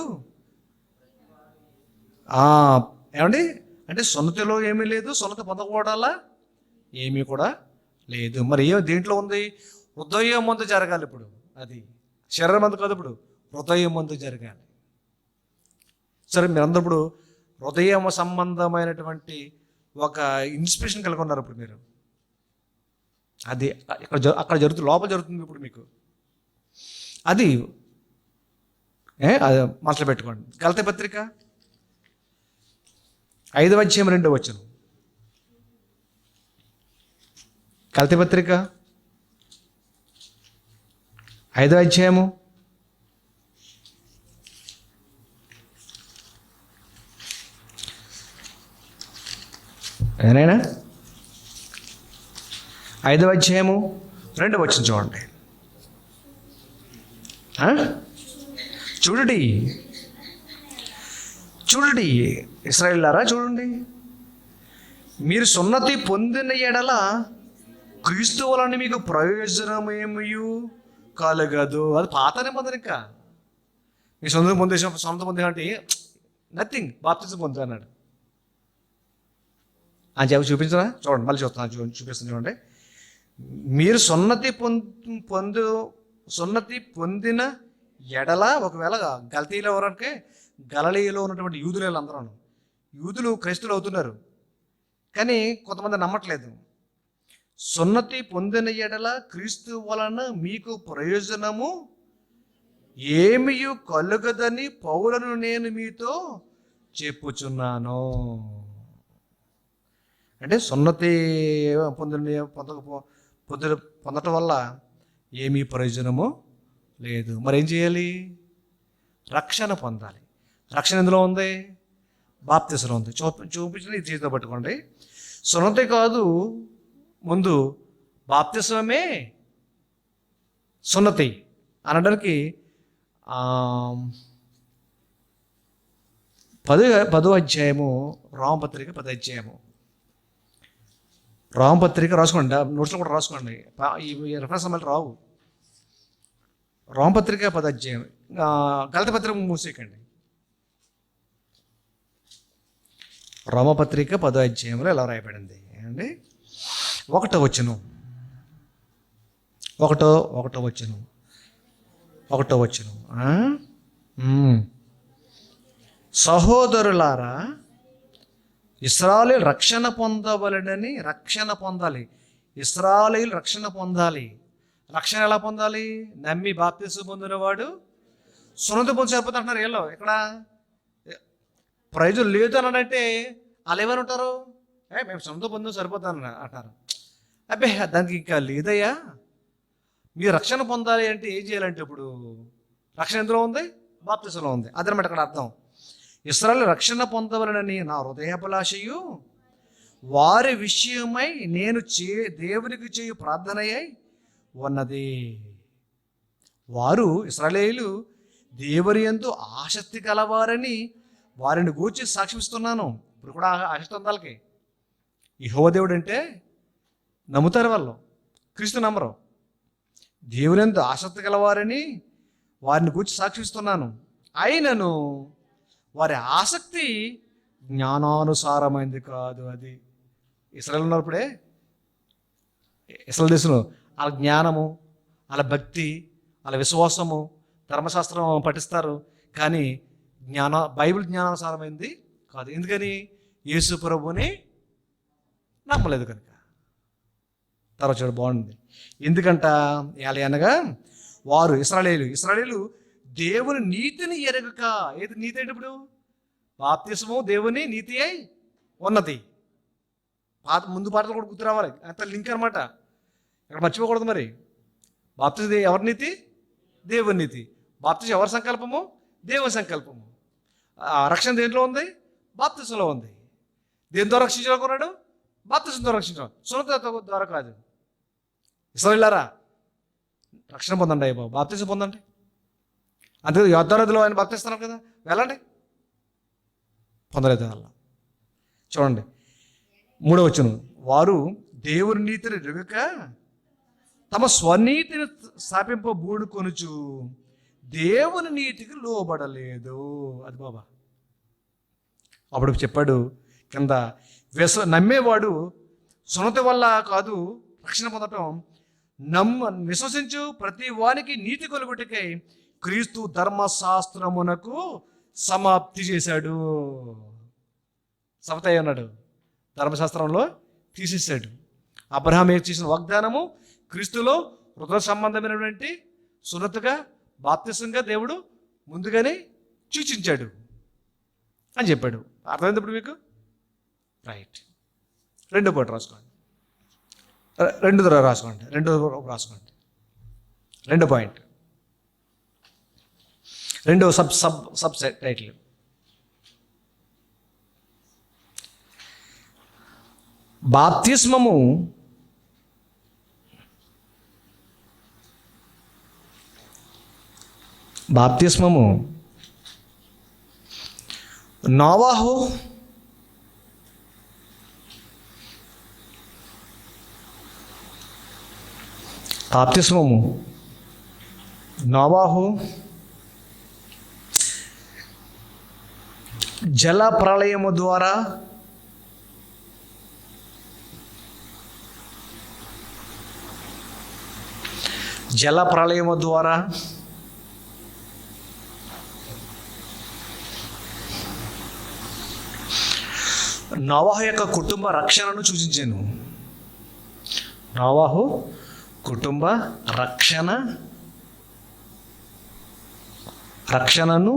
ఏమండి అంటే సున్నతిలో ఏమీ లేదు, సున్నతి పొందకపోవడాలా ఏమీ కూడా లేదు. మరి దేంట్లో ఉంది? హృదయం ముందు జరగాలి. ఇప్పుడు అది శరీరం మందు కాదు, ఇప్పుడు హృదయం ముందు జరగాలి. సరే, మీరందరూ ఇప్పుడు హృదయం సంబంధమైనటువంటి ఒక ఇన్స్పిరేషన్ కలిగి ఉన్నారు. ఇప్పుడు మీరు అది అక్కడ జరుగుతుంది, లోపల జరుగుతుంది. ఇప్పుడు మీకు అది మనసులో పెట్టుకోండి. గలతీ పత్రిక 5వ అధ్యాయం 2వ వచనం. గలతీ పత్రిక 5వ అధ్యాయము 5వ అధ్యాయము 2వ వచనం చూడండి. చూడండి ఇశ్రాయేలులారా, చూడండి. మీరు సున్నతి పొందిన ఎడల క్రీస్తు వలన మీకు ప్రయోజనమేమీ కలగదు. అది పాత నిబంధన. ఇంకా మీ సొంత పొందే నథింగ్, బాప్తిజం పొందు అన్నాడు. అని చెప్పి చూపించరా? చూడండి, మళ్ళీ చూపిస్తాను చూడండి. మీరు సున్నతి పొందిన ఎడల, ఒకవేళ గలతీలో ఎవరంటే గలిలయలో ఉన్నటువంటి యూదులు క్రైస్తవులు అవుతున్నారు, కానీ కొంతమంది నమ్మట్లేదు. సున్నతి పొందిన ఎడల క్రీస్తు వలన మీకు ప్రయోజనము ఏమీ కలుగదని పౌలను నేను మీతో చెప్పుచున్నాను. అంటే సున్నతి పొందటం వల్ల ఏమీ ప్రయోజనము లేదు. మరి ఏం చేయాలి? రక్షణ పొందాలి. రక్షణ ఎందులో ఉంది? బాప్తిసంలో ఉంది. చూపించిన ఇది చేతితో పట్టుకోండి. సున్నతి కాదు, ముందు బాప్తిసమే సున్నతి అనడానికి 10వ అధ్యాయము రోమపత్రిక 10వ అధ్యాయము. రోమపత్రిక రాసుకోండి, నోట్స్లో కూడా రాసుకోండి. ఈ రెఫరెన్స్ మళ్ళీ రావు. రోమపత్రిక 10వ అధ్యాయం. గలతీ పత్రిక మూసేయకండి. రోమపత్రిక 10వ అధ్యాయంలో ఎలా రాయబడింది అండి? 1వ వచనం. సహోదరులారా, ఇశ్రాయేలు రక్షణ పొందవలెనని, రక్షణ పొందాలి. ఇశ్రాయేలు రక్షణ పొందాలి. రక్షణ ఎలా పొందాలి? నమ్మి బాప్తిసం పొందినవాడు సున్నతి పొంది సరిపోతుంది అంటున్నారు. వీళ్ళు ఇక్కడ ప్రయోజనం లేదు అని అంటే వాళ్ళు ఏమని ఉంటారు, మేము సున్నతి పొంది సరిపోతాను అంటారు. అబ్బే దానికి ఇంకా లేదయ్యా, మీరు రక్షణ పొందాలి అంటే ఏం చేయాలంటే ఇప్పుడు రక్షణ ఎందులో ఉంది? బాప్తిసంలో ఉంది. అదనమాట అక్కడ అర్థం. ఇశ్రాయేలు రక్షణ పొందవలనని నా హృదయాభిలాషయు వారి విషయమై నేను దేవునికి చేయు ప్రార్థనయ్యై ఉన్నది. వారు ఇశ్రాయేలీయులు దేవుని యందు ఆసక్తి కలవారని వారిని గూర్చి సాక్షిస్తున్నాను. ఇప్పుడు కూడా ఆసక్తి ఉంది వాళ్ళకి. యెహోవా దేవుడు అంటే నమ్ముతారు వాళ్ళు, క్రీస్తు నమ్మరు. దేవుని యందు ఆసక్తి కలవారని వారిని గూర్చి సాక్షిస్తున్నాను. అయినను వారి ఆసక్తి జ్ఞానానుసారమైంది కాదు. అది ఇశ్రాయేలు ఉన్నప్పుడే, ఇశ్రాయేలు దేశంలో వాళ్ళ జ్ఞానము, వాళ్ళ భక్తి, వాళ్ళ విశ్వాసము, ధర్మశాస్త్రం పఠిస్తారు, కానీ బైబిల్ జ్ఞానానుసారమైంది కాదు. ఎందుకని? యేసు ప్రభుని నమ్మలేదు కనుక. తర్వాత చూడ బాగుంది. ఎందుకంట అనగా వారు ఇశ్రాయేలీయులు దేవుని నీతిని ఎరగక. ఏది నీతి అంటే ఇప్పుడు బాప్తిసము దేవుని నీతి అయి ఉన్నది. ముందు పాటలు కూడా గుర్తు రావాలి, అంత లింక్ అనమాట. ఇక్కడ మర్చిపోకూడదు. మరి బాప్తిసం ఎవరి నీతి? దేవుని నీతి. బాప్తిసం ఎవరి సంకల్పము? దేవుని సంకల్పము. రక్షణ దేంట్లో ఉంది? బాప్తిసంలో ఉంది. దేని ద్వారా రక్షించాలనుకున్నాడు? బాప్తిసం ద్వారా రక్షించాలి, సున్నతి ద్వారా కాదు. ఇశ్రాయేలులారా రక్షణ పొందండి, అయ్య బాబు బాప్తిసం పొందండి. అంతే యోర్దాను ఆయన బాప్తిస్తున్నారు కదా, వెళ్ళండి. పొందలేదు వాళ్ళ. చూడండి 3వ వచనం. వారు దేవుని నీతిని ఎరుగక తమ స్వనీతిని స్థాపింపబూనుకొనుచు దేవుని నీతికి లోబడలేదు. అది బాబా. అప్పుడు చెప్పాడు కింద, నమ్మేవాడు సున్నతి వల్ల కాదు రక్షణ పొందటం, విశ్వసించు ప్రతి వానికి నీతి కలుగుటకై క్రీస్తు ధర్మశాస్త్రమునకు సమాప్తి చేశాడు. సమతయ్య ఉన్నాడు, ధర్మశాస్త్రంలో తీసేశాడు. అబ్రహాం చేసిన వాగ్దానము క్రీస్తులో హృదయ సంబంధమైనటువంటి సున్నతిగా బాప్తిసంగా దేవుడు ముందుగానే సూచించాడు అని చెప్పాడు. అర్థమైంది ఇప్పుడు మీకు? రైట్. 2వ పాయింట్ రాసుకోండి. 2 రాసుకోండి. 2 పాయింట్, 2వ సబ్ టైటిల్. బాప్తిస్మము నోవాహు జల ప్రళయము ద్వారా నోవాహు యొక్క కుటుంబ రక్షణను సూచించాను. నోవాహు కుటుంబ రక్షణను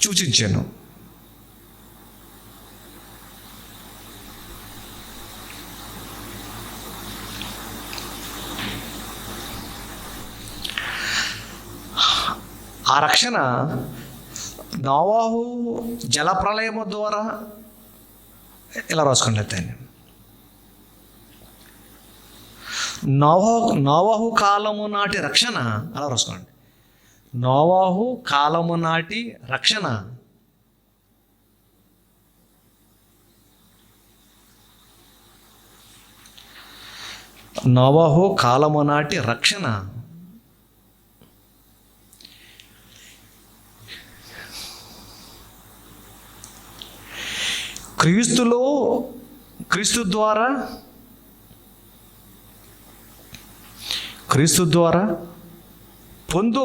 సూచించాను. ఆ రక్షణ నోవాహు జలప్రళయము ద్వారా, ఇలా రాసుకోండి దాన్ని, నోవాహు కాలము నాటి రక్షణ, అలా రాసుకోండి. నోవాహు కాలము నాటి రక్షణ క్రీస్తు ద్వారా పొందు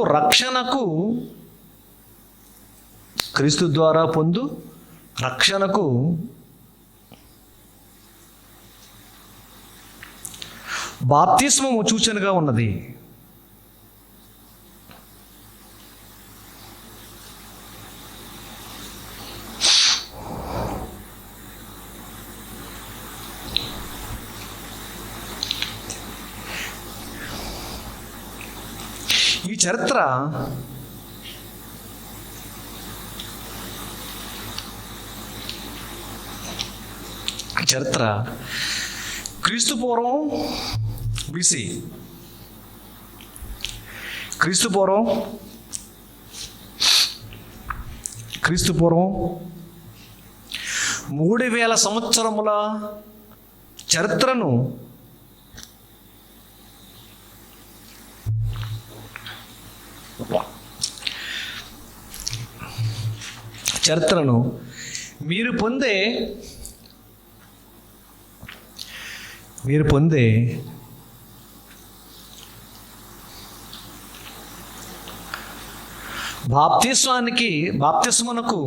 రక్షణకు బాప్తిస్మము సూచనగా ఉన్నది. చరిత్ర క్రీస్తు పూర్వం బీసీ, క్రీస్తు పూర్వం 3000 సంవత్సరముల చరిత్రను మీరు పొందే బాప్తిస్మనకు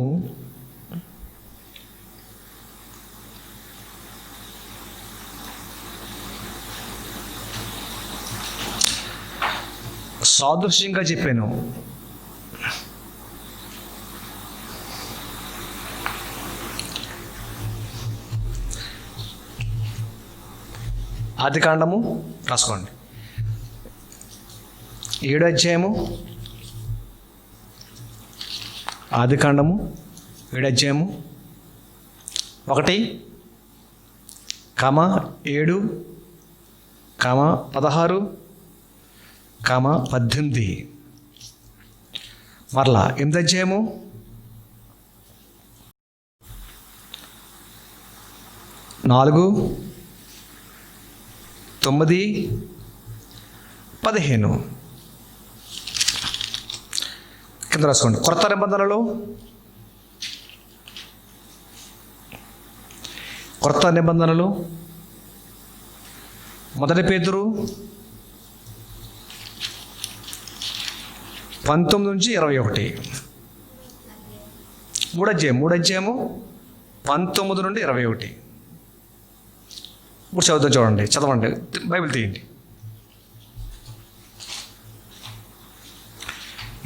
సాదృశ్యంగా చెప్పాను. ఆదికాండము రాసుకోండి, 7వ అధ్యాయము. ఆదికాండము 7వ అధ్యాయము 1:7:16:18. మరలా 8వ అధ్యాయము 4:9-15 కింద రాసుకోండి. కొత్త నిబంధనలు 1 పేతురు 19-21. 3వ అధ్యాయము 19-21. ఇప్పుడు చదవండి, బైబిల్ తీయండి.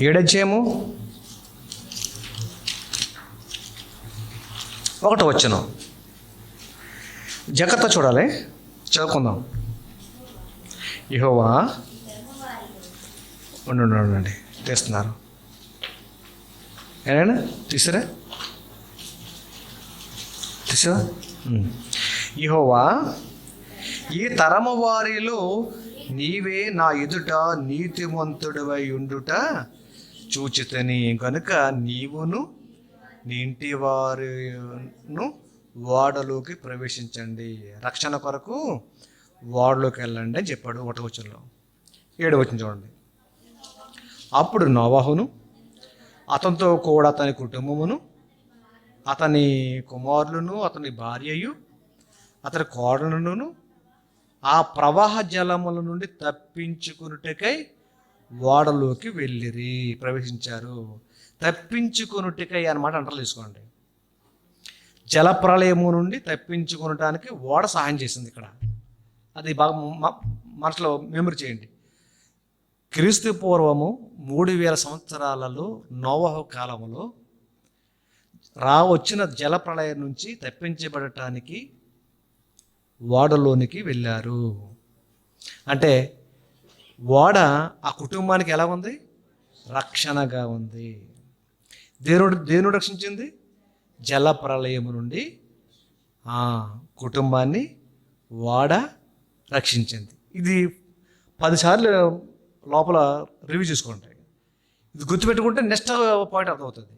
7వ అధ్యాయము 1వ వచనం. జాగ్రత్త చూడాలి, చదువుకుందాం. యెహోవా ఉండండి, తెస్తున్నారు. ఏనా తీసారా? యెహోవా, ఈ తరము వారిలో నీవే నా ఎదుట నీతిమంతుడివై ఉండుట చూచితని గనుక నీవును నీ ఇంటి వారును ఓడలోకి ప్రవేశించండి, రక్షణ కొరకు ఓడలోకి వెళ్ళండి అని చెప్పాడు 1వ వచనంలో. 7వ వచనం చూడండి. అప్పుడు నోవహును అతనితో కూడా అతని కుటుంబమును, అతని కుమారులను, అతని భార్యయు, అతని కోడలను ఆ ప్రవాహ జలముల నుండి తప్పించుకున్నట్టుకై ఓడలోకి ప్రవేశించారు. తప్పించుకున్నట్టుకై అన్నమాట అంటారు తీసుకోండి. జలప్రళయము నుండి తప్పించుకునటానికి ఓడ సహాయం చేసింది ఇక్కడ. అది బాగా మనసులో మెమరీ చేయండి. క్రీస్తు పూర్వము 3000 సంవత్సరాలలో నోవహు కాలంలో వచ్చిన జలప్రళయం నుంచి తప్పించబడటానికి ఓడలోనికి వెళ్ళారు. అంటే ఓడ ఆ కుటుంబానికి ఎలా ఉంది? రక్షణగా ఉంది. దేవుడు రక్షించింది జలప్రళయము నుండి కుటుంబాన్ని ఓడ రక్షించింది. ఇది 10 సార్లు లోపల రివ్యూ చేసుకోండి. ఇది గుర్తుపెట్టుకుంటే నెక్స్ట్ పాయింట్ అర్థమవుతుంది.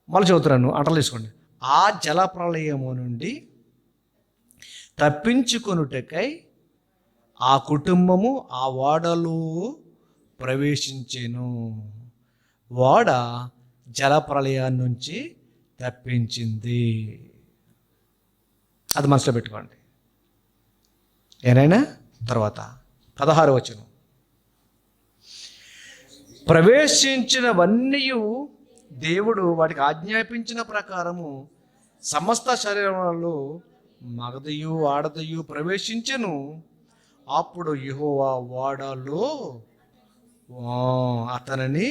మళ్ళీ చదువుతున్నాను, అంటలు తీసుకోండి. ఆ జలప్రళయము నుండి తప్పించుకొనుటకై ఆ కుటుంబము ఆ ఓడలో ప్రవేశించెను. ఓడ జలప్రళయాన్ని నుంచి తప్పించింది. అది మనసులో పెట్టుకోండి. ఏనైనా తర్వాత 16వ వచనం. ప్రవేశించినవన్నీ దేవుడు వాటికి ఆజ్ఞాపించిన ప్రకారము సమస్త శరీరంలో మగదయు ఆడదయు ప్రవేశించెను. అప్పుడు యెహోవా ఓడలో అతనిని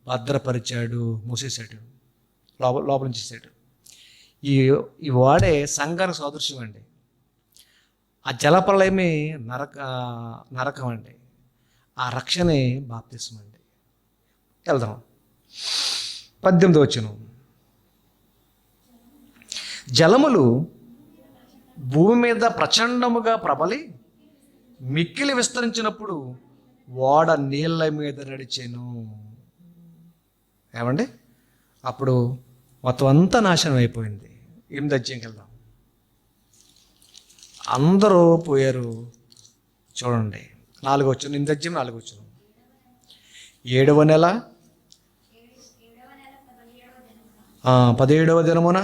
భద్రపరిచాడు, మూసేశాడు, లోపల ఉంచేసాడు. ఈ ఓడే సంఘానికి సాదృశ్యం అండి. ఆ జలప్రళయమే నరకం అండి. ఆ రక్షణే బాప్తిస్మం అండి. వెళ్దాం 18వ వచనం. జలములు భూమి మీద ప్రచండముగా ప్రబలి మిక్కిలి విస్తరించినప్పుడు ఓడ నీళ్ళ మీద నడిచెను. ఏమండి? అప్పుడు మొత్తం అంతా నాశనం అయిపోయింది. 8వ అధ్యాయంకి వెళ్దాం. అందరూ పోయారు. చూడండి 4వ వచనం, 8వ అధ్యాయం 4వ వచనం. 7వ నెల 17వ దినమున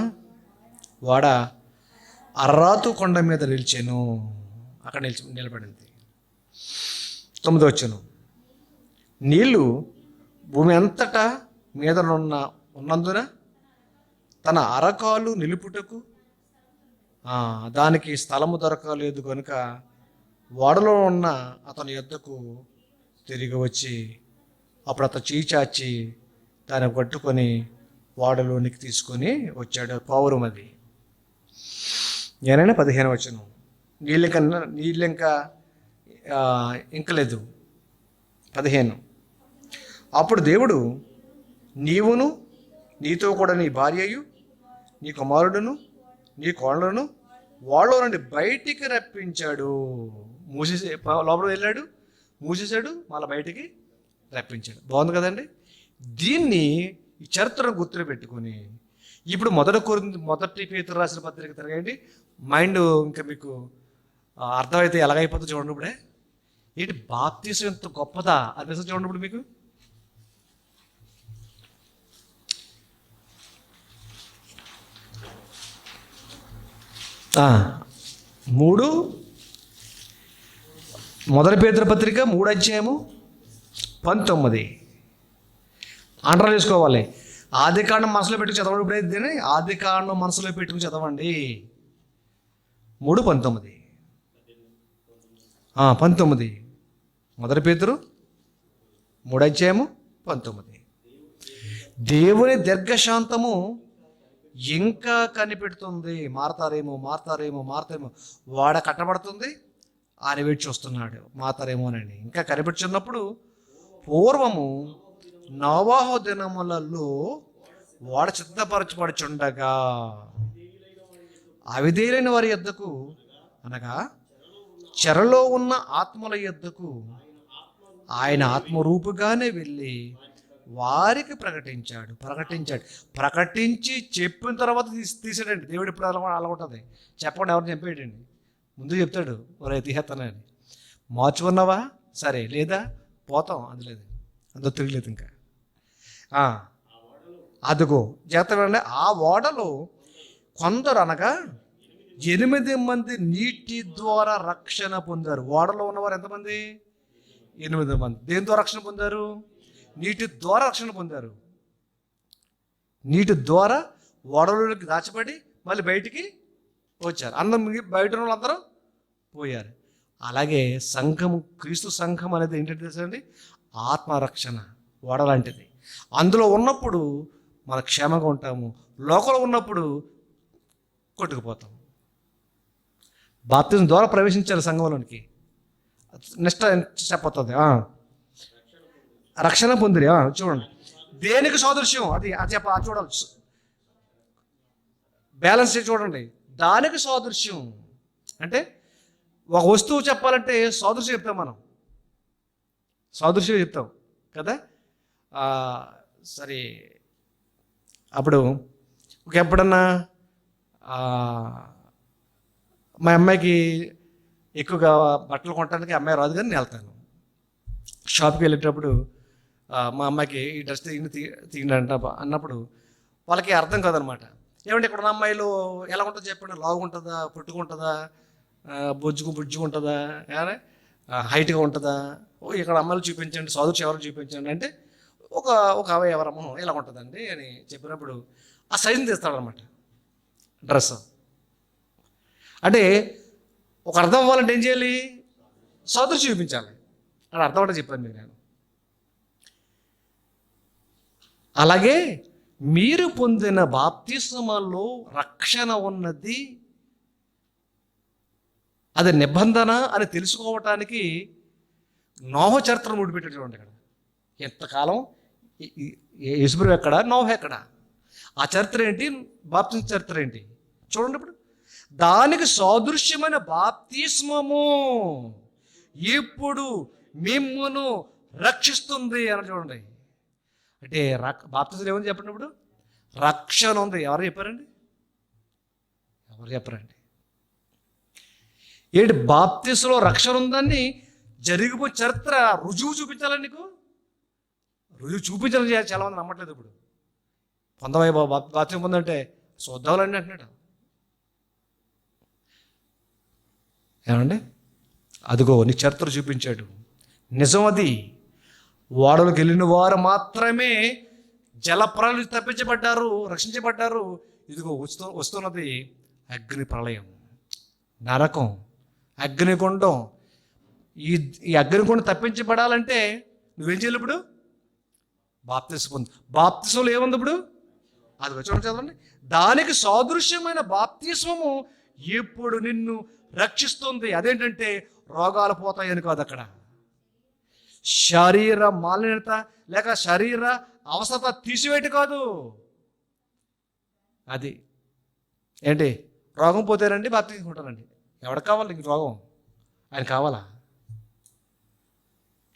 వాడ అర్రాతు కొండ మీద నిలిచాను. అక్కడ నిలబడింది. 9వ వచనం. నీళ్లు భూమి అంతటా మీద ఉన్నందున తన అరకాలు నిలుపుటకు దానికి స్థలము దొరకలేదు కనుక ఓడలో ఉన్న అతని యొద్దకు తిరిగి వచ్చి అప్పుడు అతను చీచాచి దాన్ని పట్టుకొని ఓడలోనికి తీసుకొని వచ్చాడు. పౌరం అది. నేనైనా 15వ వచనం. నీళ్ళు ఇంకా ఇంకలేదు. 15. అప్పుడు దేవుడు నీవును నీతో కూడా నీ భార్యయు నీ కుమారుడును నీ కోడలను వాళ్ళలో నుండి బయటికి రప్పించాడు. లోపల వెళ్ళాడు, మూసేశాడు, మళ్ళీ బయటికి రప్పించాడు. బాగుంది కదండి? దీన్ని ఈ చరిత్రను గుర్తులు పెట్టుకొని ఇప్పుడు మొదటి పేతురు రాసిన పత్రిక తిరగండి. మైండ్ ఇంకా మీకు అర్థమైతే ఎలాగైపోతుందో చూడండి. ఇప్పుడే ఏంటి బాప్తీసం ఎంత గొప్పదా అనిపిస్తుంది చూడండి. ఇప్పుడు మీకు మొదటి పేతురు పత్రిక 3వ అధ్యాయము 19. అండర్లైన్ చేసుకోవాలి. ఆదికాండం మనసులో పెట్టుకు చదవండి. ఇప్పుడైతే ఆదికాండం మనసులో పెట్టుకు చదవండి. 3:19. 19. మొదటి పేతురు 3వ అధ్యాయము 19. దేవుని దీర్ఘశాంతము ఇంకా కనిపెడుతుంది. మారతారేమో వాడ కట్టబడుతుంది, ఆయన వేచి చూస్తున్నాడు మారతారేమోనని. ఇంకా కనిపెడుతున్నప్పుడు పూర్వము నోవాహు దినములలో వాడ సిద్ధపరచబడుచుండగా అవిధేయులైన వారి యొద్దకు అనగా చెరలో ఉన్న ఆత్మల యొద్దకు ఆయన ఆత్మరూపుగానే వెళ్ళి వారికి ప్రకటించి చెప్పిన తర్వాత తీసాడండి. దేవుడు ఇప్పుడు అలా ఉంటుంది. చెప్పండి, ఎవరిని చంపేయడండి, ముందు చెప్తాడు ఒరే తీసేస్తానని. మార్చుకున్నావా సరే, లేదా పోతాం, అందులేదు, అందులో తిరగలేదు. ఇంకా అదిగో జాగ్రత్త. ఆ ఓడలో కొందరు అనగా 8 మంది నీటి ద్వారా రక్షణ పొందారు. ఓడలో ఉన్నవారు ఎంతమంది? 8 మంది. దేని ద్వారా రక్షణ పొందారు? నీటి ద్వారా రక్షణ పొందారు. నీటి ద్వారా ఓడలోకి దాచబడి మళ్ళీ బయటికి వచ్చారు. అందరూ బయట ఉన్న వాళ్ళందరూ పోయారు. అలాగే సంఘం, క్రీస్తు సంఘం అనేది ఏంటంటే తెలుసండి, ఆత్మరక్షణ ఓడ లాంటిది. అందులో ఉన్నప్పుడు మన క్షేమంగా ఉంటాము, లోకంలో ఉన్నప్పుడు కొట్టుకుపోతాం. బాప్తిజం ద్వారా ప్రవేశించాలి సంఘంలోనికి. నెక్స్ట్ చెప్పొస్తుంది రక్షణ పొందిరి. చూడండి దేనికి సాదృశ్యం అది చూడాలి. బ్యాలెన్స్ చూడండి. దానికి సాదృశ్యం అంటే ఒక వస్తువు చెప్పాలంటే సాదృశ్యం చెప్తాం, మనం సాదృశ్యం చెప్తాం కదా. సరే, అప్పుడు ఎప్పుడన్నా మా అమ్మాయికి ఎక్కువగా బట్టలు కొనడానికి అమ్మాయి రాదు, కానీ నేను వెళ్తాను. షాప్కి వెళ్ళేటప్పుడు మా అమ్మాయికి ఈ డ్రెస్ తీయండి అన్నప్పుడు వాళ్ళకి అర్థం కాదనమాట. ఏమంటే ఇక్కడ ఉన్న అమ్మాయిలు ఎలా ఉంటుందో చెప్పండి, లావు ఉంటుందా, పుట్టుకుంటుందా, బుజ్జుగా ఉంటుందా, హైట్గా ఉంటుందా, ఇక్కడ అమ్మాయిలు చూపించండి, సాధువు ఎవరు చూపించండి అంటే ఒక ఎవరమ్మను ఎలా ఉంటుందండి అని చెప్పినప్పుడు ఆ సైజుని తీస్తాడనమాట డ్రెస్. అంటే ఒక అర్థం అవ్వాలంటే ఏం చేయాలి? సాధువు చూపించాలి. అని అర్థం అంటే చెప్పాను మీకు నేను. అలాగే మీరు పొందిన బాప్తిస్మలో రక్షణ ఉన్నది, అది నిబంధన అని తెలుసుకోవటానికి నోహ చరిత్రను ముడిపెట్టాడు చూడండి. ఇక్కడ ఎంతకాలం యేసుప్రభు ఎక్కడ, నోహ ఎక్కడ? ఆ చరిత్ర ఏంటి, బాప్తిస్మ చరిత్ర ఏంటి చూడండి. ఇప్పుడు దానికి సాదృశ్యమైన బాప్తిస్మము ఇప్పుడు మిమ్మును రక్షిస్తుంది అని చూడండి. అంటే బాప్తిస్మం ఏమని చెప్పండి. ఇప్పుడు రక్షణ ఉంది. ఎవరు చెప్పారండి? ఎవరు చెప్పారండి? ఏంటి బాప్తిస్మలో రక్షణ ఉందని జరిగిపోయి చరిత్ర రుజువు చూపించాలని నీకు రుజువు చూపించాలని చాలామంది నమ్మట్లేదు. ఇప్పుడు పొందవై బాప్తిస్మం పొందంటే చూద్దాంలండి అంటున్నాడు. ఏమండి, అదిగో నీకు చరిత్ర చూపించాడు. నిజం అది. ఓడలకు వెళ్ళిన వారు మాత్రమే జలప్రలయం నుంచి తప్పించబడ్డారు, రక్షించబడ్డారు. ఇదిగో వస్తున్నది అగ్ని ప్రళయం, నరకం, అగ్నిగుండం. ఈ అగ్నిగుండం తప్పించబడాలంటే నువ్వేం చేయాలి? ఇప్పుడు బాప్తిస్మం పొంది. బాప్తిస్మంలో ఏముంది ఇప్పుడు? అది చూడండి, చదవండి. దానికి సాదృశ్యమైన బాప్తిస్మము ఇప్పుడు నిన్ను రక్షిస్తుంది. అదేంటంటే రోగాలు పోతాయని కాదు, అక్కడ శరీర మాలిన్యత లేక శరీర అవసరత తీసివేయట కాదు. అది ఏంటి? రోగం పోతేనండి బాప్తిస్మం తీసుకుంటారండి. ఎవరికి కావాలి ఇంక రోగం? ఆయన కావాలా?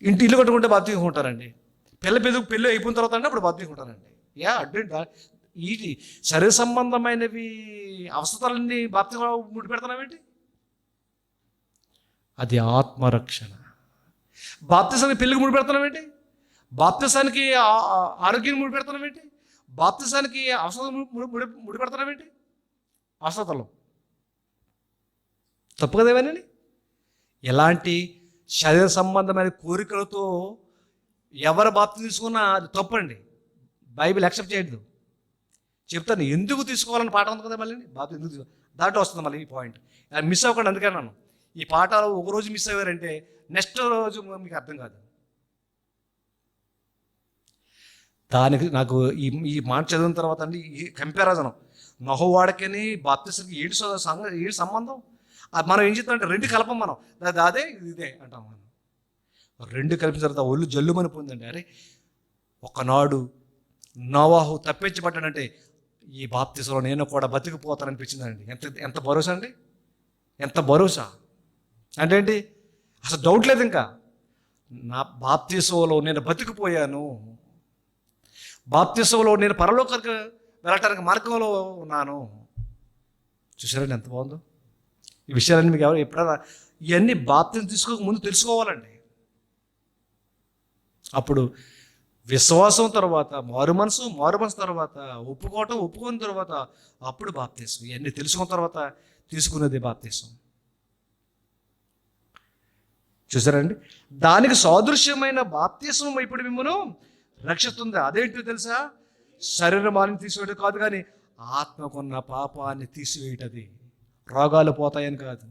ఇల్లు కట్టుకుంటే బాప్తిస్మం తీసుకుంటారండి. పెళ్ళి అయిపోయిన తర్వాత అంటే అప్పుడు బాప్తిస్మం తీసుకుంటారండి. అడ్డు ఈ శరీర సంబంధమైనవి అవసరాలన్నీ బాప్తిస్మం ముడిపెడుతున్నామేంటి? అది ఆత్మరక్షణ. బాప్తిసానికి పెళ్ళికి ముడిపెడుతున్నామేంటి? బాప్తిసానికి ఆరోగ్యాన్ని ముడిపెడుతున్నామేంటి? బాప్తిసానికి అవసరం ముడిపెడుతున్నామేంటి? అవసరతలు తప్పు కదా ఏమేనండి? ఎలాంటి శరీర సంబంధమైన కోరికలతో ఎవరు బాప్తి తీసుకున్నా అది తప్పండి. బైబిల్ యాక్సెప్ట్ చేయదు. చెప్తాను ఎందుకు తీసుకోవాలని పాట ఉంది కదా. మళ్ళీ బాప్తి ఎందుకు తీసుకో దాంట్లో వస్తుంది మళ్ళీ ఈ పాయింట్. మిస్ అవ్వకండి. అందుకే నన్ను ఈ పాఠాలు ఒకరోజు మిస్ అయ్యారంటే నెక్స్ట్ రోజు మీకు అర్థం కాదు. దానికి నాకు ఈ మాట చదివిన తర్వాత అండి ఈ కంపారిజన్ నోహవాడకని బాప్తిస్మకి ఏంటి సంబంధం? మనం ఏం చేస్తామంటే రెండు కలపం. మనం అదే ఇదే అంటాం. మనం రెండు కలిపిన తర్వాత ఒళ్ళు జల్లుమని పొందండి. అరే ఒకనాడు నోవాహు తప్పించబడ్డాడంటే ఈ బాప్తిస్మలో నేను కూడా బతికిపోతాననిపించిందండి. ఎంత భరోసా అండి, ఎంత భరోసా అంటే ఏంటి? అసలు డౌట్ లేదు. ఇంకా నా బాప్తిస్మలో నేను బతికిపోయాను, బాప్తిస్మలో నేను పరలోకానికి వెళ్ళటానికి మార్గంలో ఉన్నాను. చూసారండి ఎంత బాగుందో ఈ విషయాలన్నీ. మీకు ఎవరు ఎప్పుడైనా ఇవన్నీ బాప్తిస్మం తీసుకోక ముందు తెలుసుకోవాలండి. అప్పుడు విశ్వాసం తర్వాత మారు మనసు తర్వాత ఒప్పుకున్న తర్వాత అప్పుడు బాప్తిస్మం. ఇవన్నీ తెలుసుకున్న తర్వాత తీసుకునేది బాప్తిస్మం. చూసారండి, దానికి సాదృశ్యమైన బాప్తిస్మం ఇప్పుడు మిమ్మల్ని రక్షిస్తుంది. అదేంటో తెలుసా? శరీర మాలిని తీసివేయటం కాదు, కానీ ఆత్మకున్న పాపాన్ని తీసివేయటది. రోగాలు పోతాయని కాదు,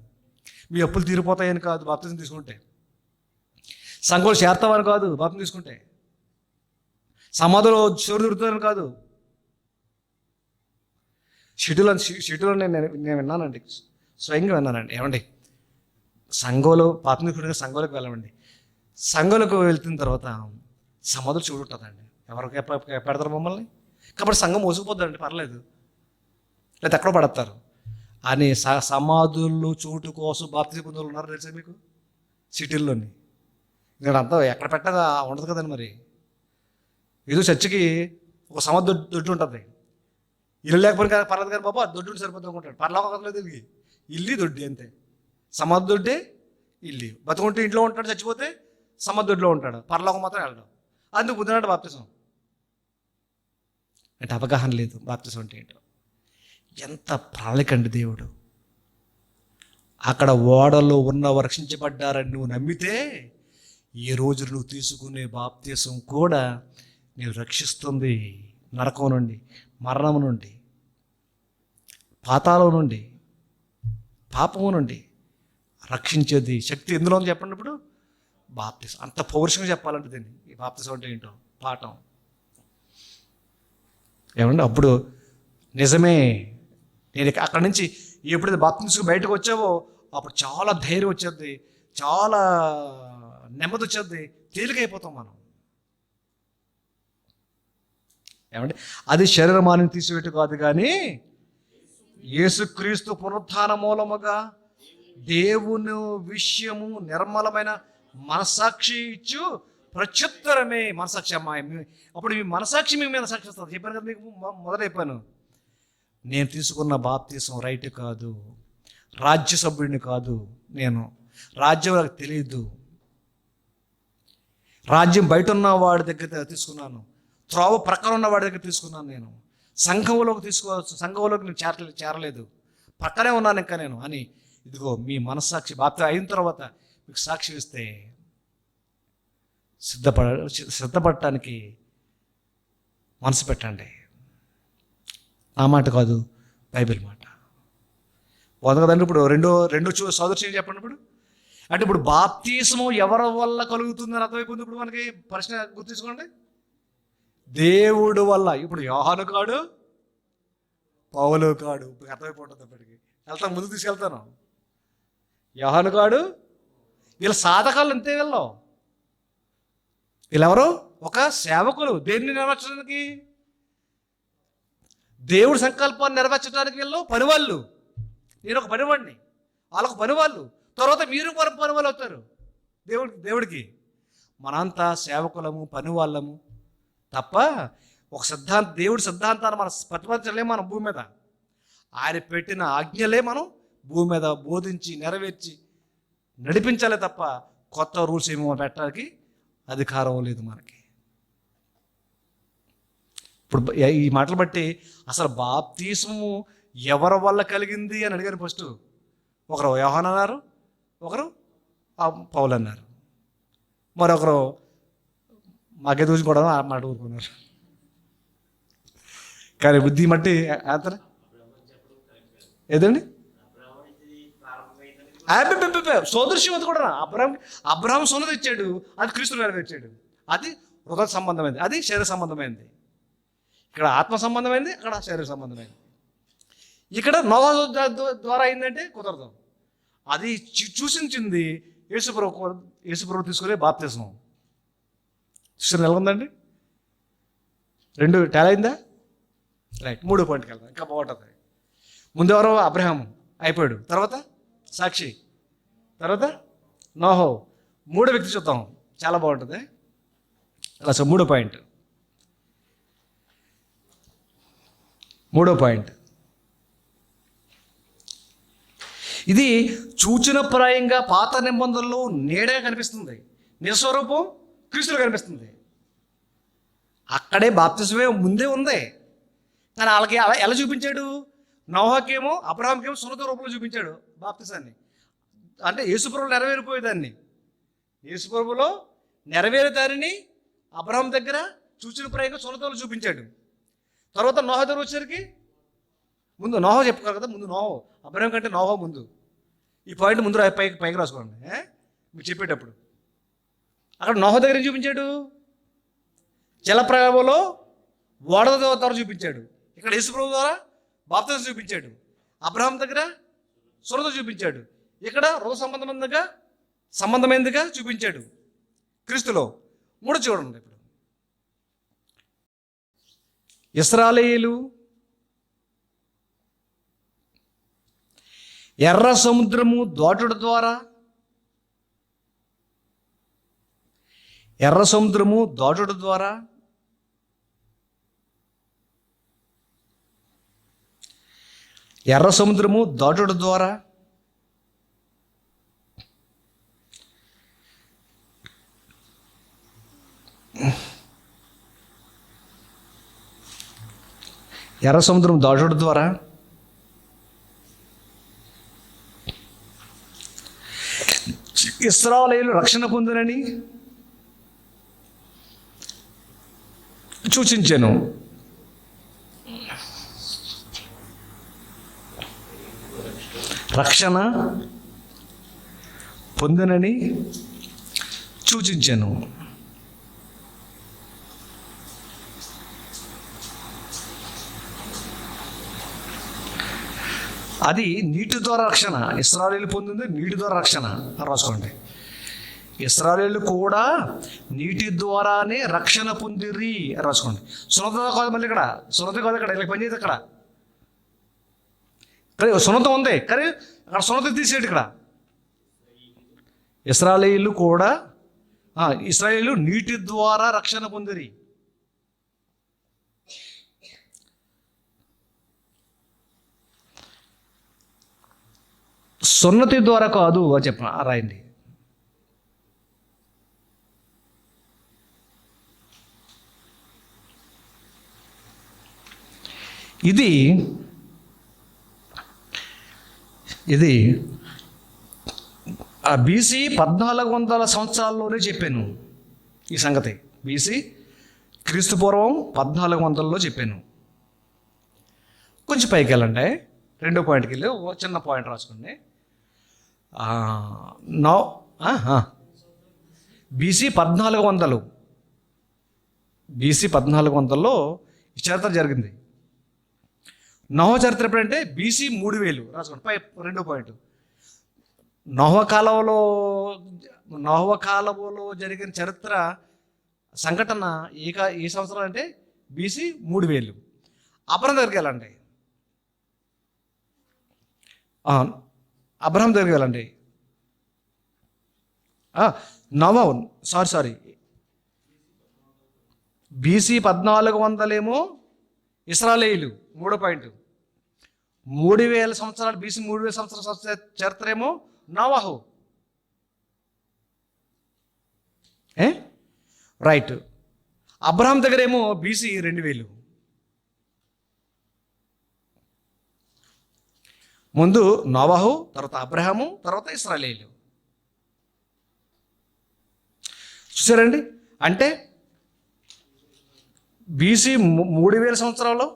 మీ అప్పులు తీరిపోతాయని కాదు బాప్తిస్మం తీసుకుంటే, సంఘంలో చేరతామని కాదు బాప్తిస్మం తీసుకుంటే, సమాధిలో చోరు దొరుకుతుందని కాదు. షిటులో నేను విన్నానండి, స్వయంగా విన్నానండి. ఏమండి, సంఘంలో బాప్తిస్మం తీసుకుంటే సంఘంలోకి వెళ్ళమండి. సంఘంలోకి వెళ్తున్న తర్వాత సమాధులు చూడుంటుందండి. ఎవరికి పెడతారు మమ్మల్ని? కాబట్టి సంఘం మోసుకుపోద్దండి, పర్లేదు, లేదా ఎక్కడో పడతారు అని సమాధుల్లో చోటు కోసం బాప్తిస్మం పొందిన వాళ్ళు ఉన్నారు తెలుసా మీకు? సిటీల్లోని ఇక్కడ అంతా ఎక్కడ పెట్టగా ఉండదు కదండి. మరి ఏదో చర్చికి ఒక సమాధి దొడ్డు ఉంటుంది. ఇల్లు లేకపోయినా పర్లేదు కానీ బాబా దొడ్డు సరిపోతూ ఉంటాడు. పర్లేదు ఇల్లు దొడ్డి అంతే. సమాధి దొడ్డే ఇల్లు. బతుకుంటే ఇంట్లో ఉంటాడు, చచ్చిపోతే సమాధి దొడ్లో ఉంటాడు, పరలోకం మాత్రం వెళ్ళడం. అందుకు పొందినట్టు బాప్తిస్మం అంటే అవగాహన లేదు. బాప్తిస్మం అంటే ఏంటో ఎంత ప్రణాళిక అండి దేవుడు. అక్కడ ఓడలో ఉన్న రక్షించబడ్డారని నువ్వు నమ్మితే ఈ రోజు నువ్వు తీసుకునే బాప్తిస్మం కూడా నీవు రక్షిస్తుంది. నరకం నుండి, మరణం నుండి, పాతాళం నుండి, పాపము నుండి రక్షించేది శక్తి ఎందులో ఉంది చెప్పండి. ఇప్పుడు బాప్తిస్మం అంత పౌరుషంగా చెప్పాలంటే దీన్ని, ఈ బాప్తిస్మం అంటే ఏంటో పాఠం. ఏమండి, అప్పుడు నిజమే. నేను అక్కడి నుంచి ఎప్పుడైతే బాప్తిస్మం బయటకు వచ్చావో అప్పుడు చాలా ధైర్యం వచ్చేది, చాలా నెమ్మది వచ్చేది, తేలికైపోతాం మనం. ఏమంటే అది శరీరమాన్ని తీసివేటు కాదు కానీ యేసుక్రీస్తు పునరుత్థాన మూలముగా దేవుని విషయము నిర్మలమైన మనసాక్షి ఇచ్చు ప్రత్యుత్తరమే. మనసాక్షి అమ్మాయి అప్పుడు మీ మనసాక్షి మీ మీద సాక్షి వస్తుంది. చెప్పాను కదా మీకు, మొదట చెప్పాను, నేను తీసుకున్న బాప్తీసం రైట్ కాదు, రాజ్యసభ్యుడిని కాదు, నేను రాజ్యం నాకు తెలియదు, రాజ్యం బయట ఉన్న వాడి దగ్గర తీసుకున్నాను, త్రోవ ప్రక్కన ఉన్న వాడి దగ్గర తీసుకున్నాను, నేను సంఘంలోకి నేను చేరలేదు, పక్కనే ఉన్నాను ఇంకా నేను అని. ఇదిగో మీ మనస్సాక్షి బాప్తీసం అయిన తర్వాత మీకు సాక్షి ఇస్తే సిద్ధపడటానికి మనసు పెట్టండి. నా మాట కాదు, బైబిల్ మాట. పోదు కదండి. ఇప్పుడు రెండో సోదరు చెప్పండి. అంటే ఇప్పుడు బాప్తీసము ఎవరి వల్ల కలుగుతుందని అర్థమైపోయింది. ఇప్పుడు మనకి ప్రశ్న గుర్తించుకోండి, దేవుడు వల్ల. ఇప్పుడు యోహాను కాడు, పౌలు కాడు, ఇప్పుడు అర్థమైపోతుంది. అప్పటికి వెళ్తాను, ముందు తీసుకెళ్తాను. యోహాను కాడు, వీళ్ళ సాధకాలు అంతే. వీళ్ళెవరు? ఒక సేవకులు. దేన్ని నెరవేర్చడానికి? దేవుడి సంకల్పాన్ని నెరవేర్చడానికి వీళ్ళు పనివాళ్ళు. నేను ఒక పనివాడిని, వాళ్ళకు పనివాళ్ళు. తర్వాత మీరు పనివాళ్ళు అవుతారు దేవుడికి. మనంతా సేవకులము, పనివాళ్ళము తప్ప ఒక దేవుడి సిద్ధాంతాన్ని మనం ప్రతిపాదించలేము. మనం భూమి మీద ఆయన పెట్టిన ఆజ్ఞలే మనం భూమి మీద బోధించి నెరవేర్చి నడిపించాలి తప్ప కొత్త రూల్స్ ఏమో పెట్టడానికి అధికారం లేదు మనకి. ఇప్పుడు ఈ మాటలు బట్టి అసలు బాప్తీసము ఎవరి వల్ల కలిగింది అని అడిగారు. ఫస్ట్ ఒకరు యోహాను అన్నారు, ఒకరు పౌలు అన్నారు, మరొకరు మాకే దూసి కూడా మాట ఊరుకున్నారు. కానీ బుద్ధి మట్టి ఆన్సర్ ఏదండి? సోదృశ్యం కూడా అబ్రహాం సొన్నది ఇచ్చాడు, అది క్రీస్తు నెరవేర్చాడు. అది హృదయ సంబంధమైంది, అది శరీర సంబంధమైంది. ఇక్కడ ఆత్మ సంబంధమైంది, అక్కడ శరీర సంబంధమైంది. ఇక్కడ నోవా ద్వారా అయిందంటే కుదరదు. అది చూసించింది యేసుప్రభు తీసుకునే బాప్తిస్మం. చూసిన ఎలా ఉందండి? 2 టేల్ అయిందా? రైట్. 3 పాయింట్కి వెళ్దాం, ఇంకా బాగుంటుంది. ముందు ఎవరో అబ్రహాం అయిపోయాడు, తర్వాత సాక్షి, తర్వాత నోహో. 3 వ్యక్తి చూద్దాం, చాలా బాగుంటుంది. అలా 3 పాయింట్. 3 పాయింట్ ఇది సూచనప్రాయంగా పాత నిబంధనలో నీడగా కనిపిస్తుంది, నిజస్వరూపం క్రీస్తులో కనిపిస్తుంది. అక్కడే బాప్తిసమే ముందే ఉంది. కానీ వాళ్ళకి ఎలా చూపించాడు? నోహాకేమో అబ్రహాంకేమో సున్నత రూపంలో చూపించాడు బాప్తిసాన్ని. అంటే యేసుప్రభులో నెరవేరిపోయేదాన్ని, యేసుప్రభులో నెరవేరేదాన్ని అబ్రహాం దగ్గర సూచనప్రాయంగా సున్నతలో చూపించాడు. తర్వాత నోహ దగ్గర వచ్చేసరికి ముందు నోహో చెప్పుకోరు కదా, ముందు నోహో, అబ్రహాం కంటే నోహో ముందు. ఈ పాయింట్ ముందు పైకి రాసుకోండి మీకు చెప్పేటప్పుడు. అక్కడ నోహో దగ్గర చూపించాడు, జలప్రవాహంలో ఓడ ద్వారా చూపించాడు. ఇక్కడ యేసుప్రభు ద్వారా బాప్తిసం చూపించాడు. అబ్రహాం దగ్గర సున్నత చూపించాడు. ఇక్కడ హృదయ సంబంధమైనదిగా చూపించాడు క్రీస్తులో. 3 చూడండి. ఇప్పుడు ఇశ్రాయేలు ఎర్ర సముద్రము దాటుట ద్వారా ఎర్ర సముద్రము దాటుట ద్వారా ఇశ్రాయేలు రక్షణ పొందునని సూచించాను. రక్షణ పొందునని సూచించాను. అది నీటి ద్వారా రక్షణ. ఇశ్రాయేలు పొందింది నీటి ద్వారా రక్షణ రాసుకోండి. ఇశ్రాయేలు కూడా నీటి ద్వారానే రక్షణ పొందిరి రాసుకోండి. సున్నత కాదు, మళ్ళీ ఇక్కడ సున్నత కాదు, ఇక్కడ ఇలా పనిచేది ఇక్కడ సున్నతం ఉంది కానీ అక్కడ సున్నత తీసేటి. ఇక్కడ ఇశ్రాయేలు కూడా ఇశ్రాయేలు నీటి ద్వారా రక్షణ పొందిరి. సున్నతి ద్వారా కాదు అని చెప్పిన రాయండి. ఇది బీసీ 1400 సంవత్సరాల్లోనే చెప్పాను ఈ సంగతి. బీసీ క్రీస్తుపూర్వం 1400లో చెప్పాను. కొంచెం పైకి వెళ్ళండి, 2వ పాయింట్కి వెళ్ళి చిన్న పాయింట్ రాసుకోండి. బీసీ 1400, బీసీ 1400లో ఈ చరిత్ర జరిగింది. నోహ చరిత్ర ఎప్పుడంటే బీసీ 3000 రాసుకోండి. 2వ పాయింట్, నోహ కాలంలో జరిగిన చరిత్ర సంఘటన ఏ సంవత్సరం అంటే బీసీ 3000. అబ్రహం దగ్గరికి వెళ్ళండి, అబ్రహం దగ్గరికి వెళ్ళండి. సారీ బీసీ 1400 ఇశ్రాయేలు. 3వ పాయింట్, 3000 సంవత్సరాలు బీసీ 3000 సంవత్సరాల చరిత్ర ఏమో నోవహు. రైట్. అబ్రహాం దగ్గర ఏమో బీసీ 2000. ముందు నోవహు, తర్వాత అబ్రహాము, తర్వాత ఇశ్రాయేలు. చూసారండి? అంటే బీసీ 3000 సంవత్సరాలు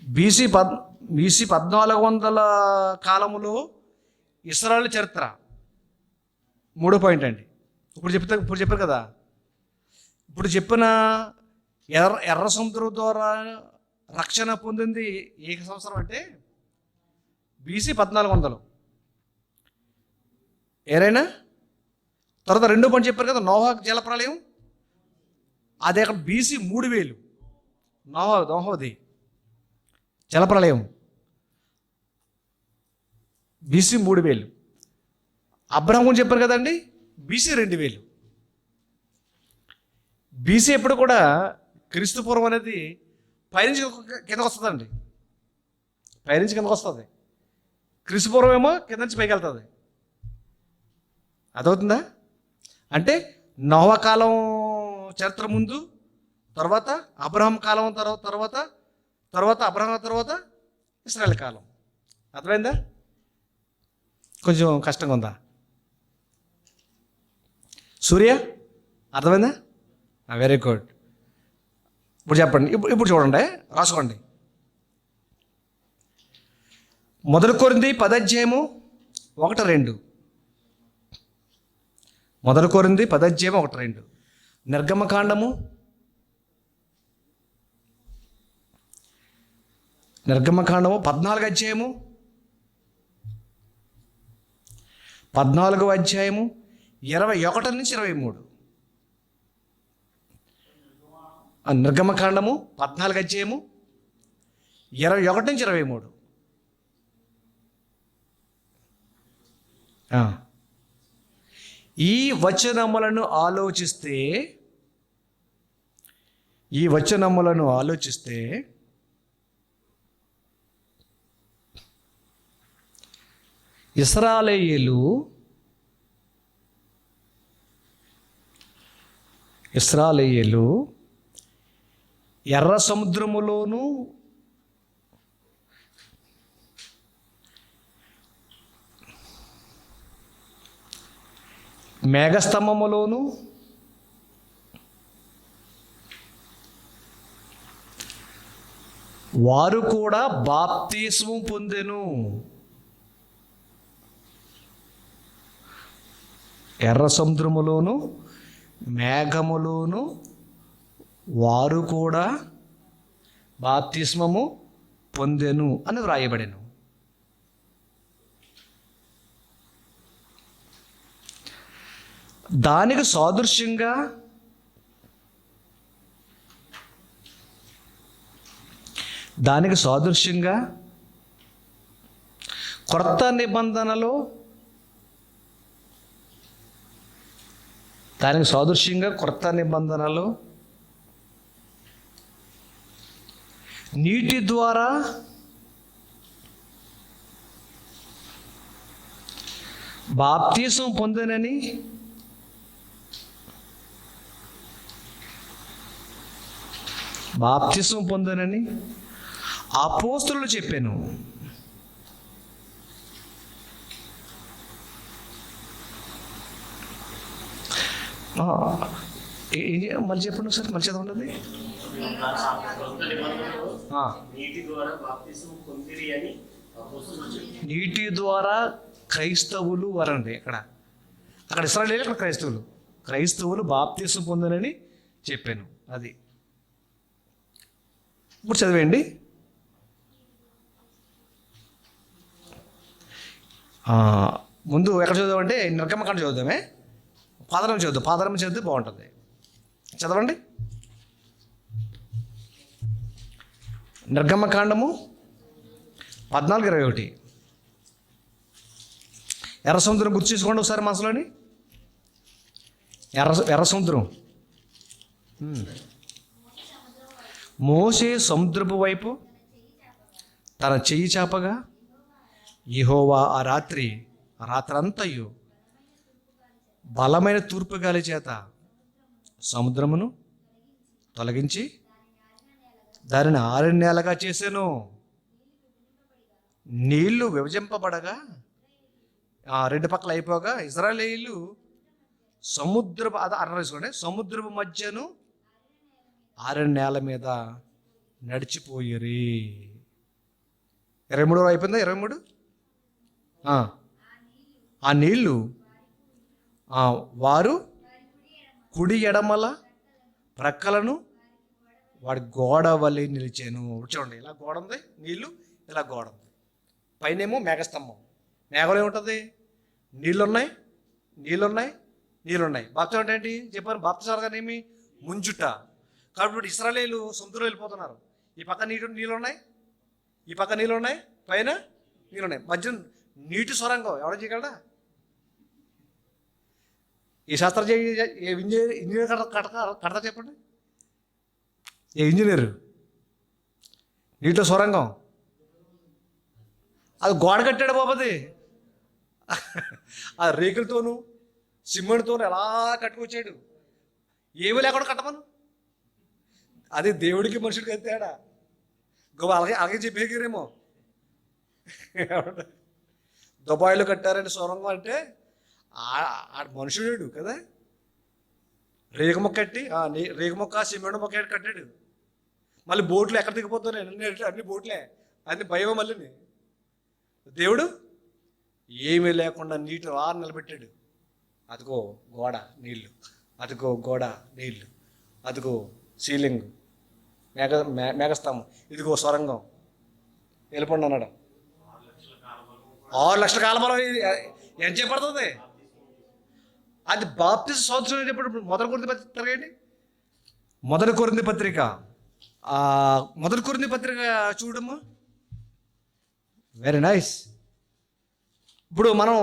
బీసీ 1400 కాలములో ఇశ్రాయేలు చరిత్ర. 3వ పాయింట్ అండి. ఇప్పుడు చెప్పారు కదా, ఇప్పుడు చెప్పిన ఎర్ర సముద్రం ద్వారా రక్షణ పొందింది ఏ సంవత్సరం అంటే బీసీ 1400. ఏరైనా తర్వాత 2వ పాయింట్ చెప్పారు కదా, నోహా జలప్రళయం. అది అక్కడ బీసీ 3000 నోహోది జలప్రళయం. బీసీ 3000. అబ్రహాం గురించి చెప్పారు కదండి, బీసీ 2000. బీసీ ఎప్పుడు కూడా క్రీస్తుపూర్వం అనేది పైనుంచి కిందకు వస్తుందండి, పైనుంచి కిందకు వస్తుంది. క్రీస్తుపూర్వం ఏమో కింద నుంచి పైకి వెళ్తుంది. అదవుతుందా? అంటే నోవా కాలం చరిత్ర ముందు, తర్వాత అబ్రహాం కాలం తర్వాత అబ్రహాం తర్వాత ఇశ్రాయేలు కాలం. అర్థమైందా? కొంచెం కష్టంగా ఉందా? సూర్య అర్థమైందా? Very good. ఇప్పుడు చెప్పండి, ఇప్పుడు చూడండి, రాసుకోండి. 1 కొరింథీ 10 1-2. 1 కొరింథీ 10 1-2. నిర్గమకాండము 14వ అధ్యాయము 21 నుంచి 23. నిర్గమకాండము 14 అధ్యాయము 21 నుంచి 23. ఈ వచనములను ఆలోచిస్తే ఇశ్రాయేలు ఎర్ర సముద్రములోను మేఘస్తంభములోను వారు కూడా బాప్తిస్మము పొందెను. ఎర్ర సముద్రములోను మేఘములోను వారు కూడా బాప్తిస్మము పొందెను అని వ్రాయబడెను. దానికి సాదృశ్యంగా క్రొత్త నిబంధనలో నీటి ద్వారా బాప్తీసం పొందనని అపోస్తలులు చెప్పాను. మళ్ళీ చెప్పండి ఒకసారి, మళ్ళీ చదవండి. నీటి ద్వారా క్రైస్తవులు వరండి. అక్కడ ఇశ్రాయేలీయులు, అక్కడ క్రైస్తవులు బాప్తీసం పొందనని చెప్పాను. అది ఇప్పుడు చదివేయండి. ముందు ఎక్కడ చదువుదామంటే నిర్గమకాండ చదువుదామే. పాదరం చదివితే బాగుంటుంది. చదవండి. నిర్గమకాండము 14:21. ఎర్ర సముద్రం గుర్తు చేసుకోండి ఒకసారి మనసులోని. ఎర్ర సముద్రం. మోషే సముద్రపు వైపు తన చెయ్యి చాపగా యెహోవా ఆ రాత్రంతయు బలమైన తూర్పు గాలి చేత సముద్రమును తొలగించి దానిని ఆరణ్యాలుగా చేశాను. నీళ్లు విభజింపబడగా రెండు పక్కల అయిపోగా ఇశ్రాయేలీయులు సముద్రపు మధ్యను ఆరణ్యాల మీద నడిచిపోయిరి. 23 అయిపోయిందా? 23. ఆ నీళ్లు వారు కుడి ఎడమల ప్రక్కలను వాడి గోడ వలె నిలిచాను. చూడండి, ఇలా గోడ ఉంది, నీళ్లు ఇలా గోడ ఉంది, పైనేమో మేఘస్తంభం. మేఘంలో ఏముంటుంది? నీళ్ళున్నాయి. బాప్తిసం అంటే ఏంటి చెప్పాను? బాప్తిసం ఏమి? ముంచుట. కాబట్టి ఇశ్రాయేలీయులు సముద్రంలో వెళ్ళిపోతున్నారు. ఈ పక్క నీళ్ళున్నాయి, ఈ పక్క నీళ్ళున్నాయి, పైన నీళ్ళున్నాయి, మధ్య నీటి సొరంగం. ఎవడో చేయగలడా? ఈ శాస్త్రం ఇంజనీర్ కడతా చెప్పండి. ఏ ఇంజనీరు? నీటిలో సొరంగం. అది గోడ కట్టాడు బాబది. ఆ రేకులతోనూ సిమెంట్తోనూ ఎలా కట్టుకొచ్చాడు. ఏమీ లేకుండా కట్టమను. అది దేవుడికి మనుషుడికి అయితే తేడా. అలాగే చెప్పేరేమో. దుబాయ్లో కట్టారండి సొరంగం అంటే ఆ మనుషుడు కదా. రేగ మొక్క కట్టి రేగ మొక్క సిమెంట్ మొక్క కట్టాడు. మళ్ళీ బోట్లు ఎక్కడ దిగిపోతున్నాయి? అన్ని బోట్లే, అన్ని భయం. మళ్ళీ దేవుడు ఏమీ లేకుండా నీటి నిలబెట్టాడు. అదిగో గోడ నీళ్ళు, అదిగో సీలింగ్, మేఘస్తంభం, ఇదిగో సొరంగం. వెళ్ళిపోండి అన్నాడు. 6 లక్షల కాలబలం ఎంత చేపడుతుంది? అది బాప్తిసం సంవత్సరం ఎప్పుడు? మొదటి కొరింథీ పత్రిక చూడమ్మా. Very nice. ఇప్పుడు మనం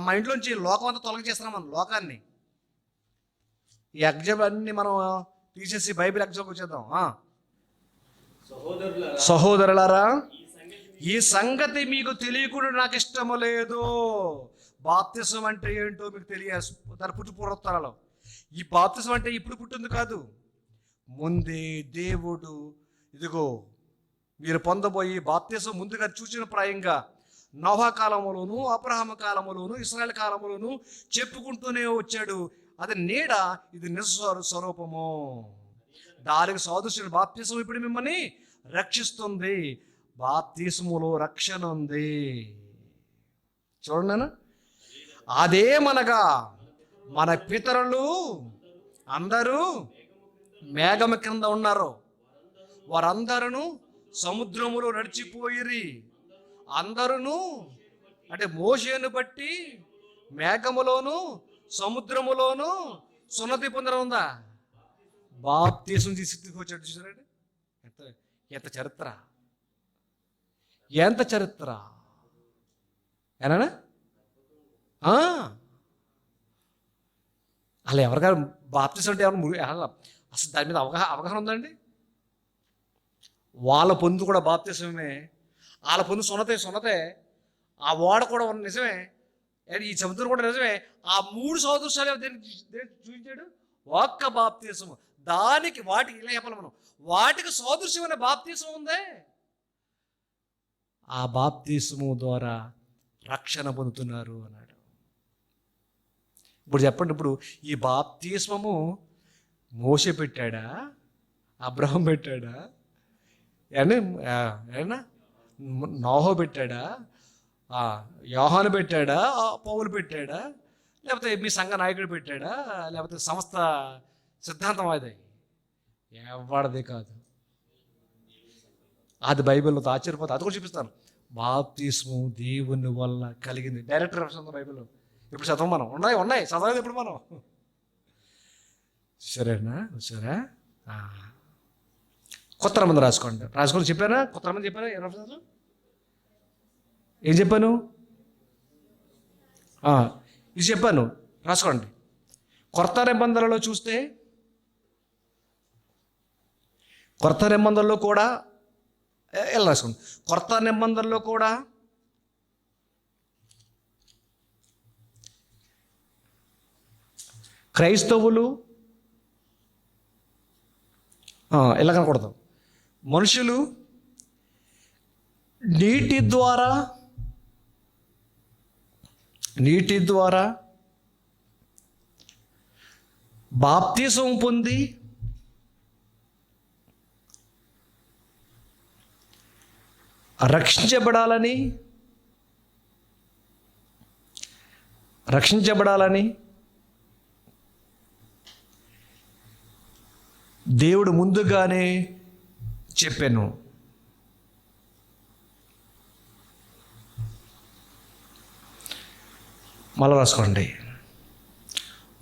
మా ఇంట్లోంచి లోకం అంతా తొలగి చేస్తున్నాం. మనం లోకాన్ని, ఈ ఎగ్జామ్ అన్ని మనం తీసేసి బైబిల్ ఎగ్జామ్కి వచ్చేద్దాం. సహోదరులారా, ఈ సంగతి మీకు తెలియకుండా నాకు ఇష్టము లేదు. బాప్తిసం అంటే ఏంటో మీకు తెలియాలి. దాని పూర్వోత్తరాలు. ఈ బాప్తిసం అంటే ఇప్పుడు పుట్టింది కాదు, ముందే దేవుడు ఇదిగో మీరు పొందబోయి బాప్తిసం ముందుగా చూసిన ప్రాయంగా నోహా కాలంలోను, అబ్రహాము కాలంలోను, ఇశ్రాయేల్ కాలంలోను చెప్పుకుంటూనే వచ్చాడు. అది నీడ, ఇది నిజ స్వరూపము. దానికి సాదృశ్యం బాప్తిసం ఇప్పుడు మిమ్మల్ని రక్షిస్తుంది. బాప్తిసములో రక్షణ ఉంది. చూడండి, అదేమనగా మన పితరులు అందరూ మేఘము కింద ఉన్నారు. వారందరూ సముద్రములో నడిచిపోయిరి. అందరూ అంటే మోషేను బట్టి మేఘములోను సముద్రములోను సున్నతి పొందడం ఉందా? బాప్తీసం తీసుకొచ్చాడు. చూసారండి ఎంత ఎంత చరిత్ర, ఎంత చరిత్ర ఏనా? అలా ఎవరికారు బాప్తీసం అంటే ఎవరు అసలు దాని మీద అవగాహన ఉందండి? వాళ్ళ పొందు కూడా బాప్తీసమే, వాళ్ళ పొందు సున్నతే, ఆ ఓడ కూడా నిజమే, ఈ సముద్రం కూడా నిజమే. ఆ 3 సోదృశాలు దేనికి చూపించాడు? ఒక్క బాప్తీసము. దానికి వాటికి ఇలా చెప్పాలి మనం, వాటికి సోదృశ్యమైన బాప్తీసం ఉందే, ఆ బాప్తీసము ద్వారా రక్షణ పొందుతున్నారు అన్నాడు. ఇప్పుడు చెప్పండి, ఇప్పుడు ఈ బాప్తీస్మము మోషే పెట్టాడా, అబ్రహం పెట్టాడా, ఏనా నోహో పెట్టాడా, యోహాను పెట్టాడా, పౌలు పెట్టాడా, లేకపోతే మీ సంఘ నాయకుడు పెట్టాడా, లేకపోతే సంస్థ సిద్ధాంతం అది? ఎవడదే కాదు. అది బైబిల్లో ఆశ్చర్యపోతే అది కూడా చూపిస్తాను. బాప్తిస్మం దేవుని వల్ల కలిగింది. డైరెక్ట్ రెఫరెన్స్ ఉంది బైబిల్లో. ఇప్పుడు చదవం మనం, ఉన్నాయి చదవలేదు ఇప్పుడు మనం. సరేనా? సరే, కొత్త మంది రాసుకోండి చెప్పానా? కొత్త మంది చెప్పానా? ఏ రెఫరెన్స్ ఏం చెప్పాను? ఇది చెప్పాను, రాసుకోండి. కొత్త నిబంధనలో చూస్తే, కొత్త నిబంధనలో కూడా ఎలా రాసుకోండి. కొత్త నిబంధనలో కూడా క్రైస్తవులు ఎలా కనకూడదు, మనుషులు నీటి ద్వారా బాప్తిసం పొంది రక్షించబడాలని దేవుడు ముందుగానే చెప్పాను. మళ్ళీ రాసుకోండి.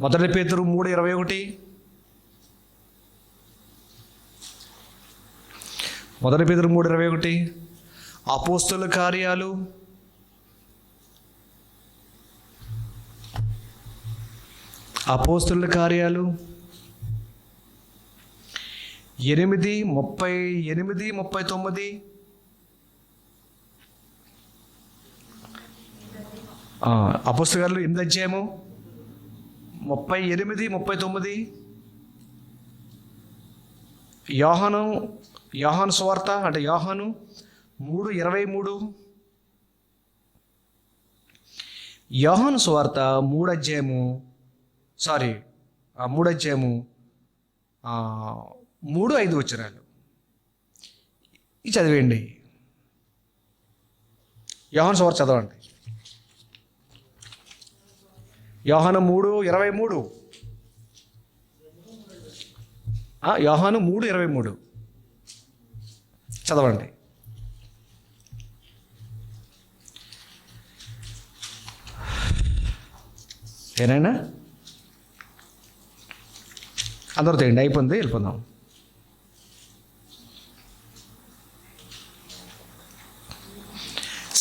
1 పేతురు 3:21, 1 పేతురు 3:21, అపోస్తలుల కార్యాలు 8:38-39, అపోస్తలుల కార్యాలు 8:38-39, యోహాను సువార్త అంటే యోహాను 3:23, యోహాను సువార్త 3 అధ్యాయము 3-5 వచనాలు ఇది చదివేయండి. యోహాను సువార్త చదవండి. యోహాను 3:23, యోహాను 3:23 చదవండి. ఏనైనా అందరూ తేండి, అయిపోయింది, వెళ్ళిపోదాం.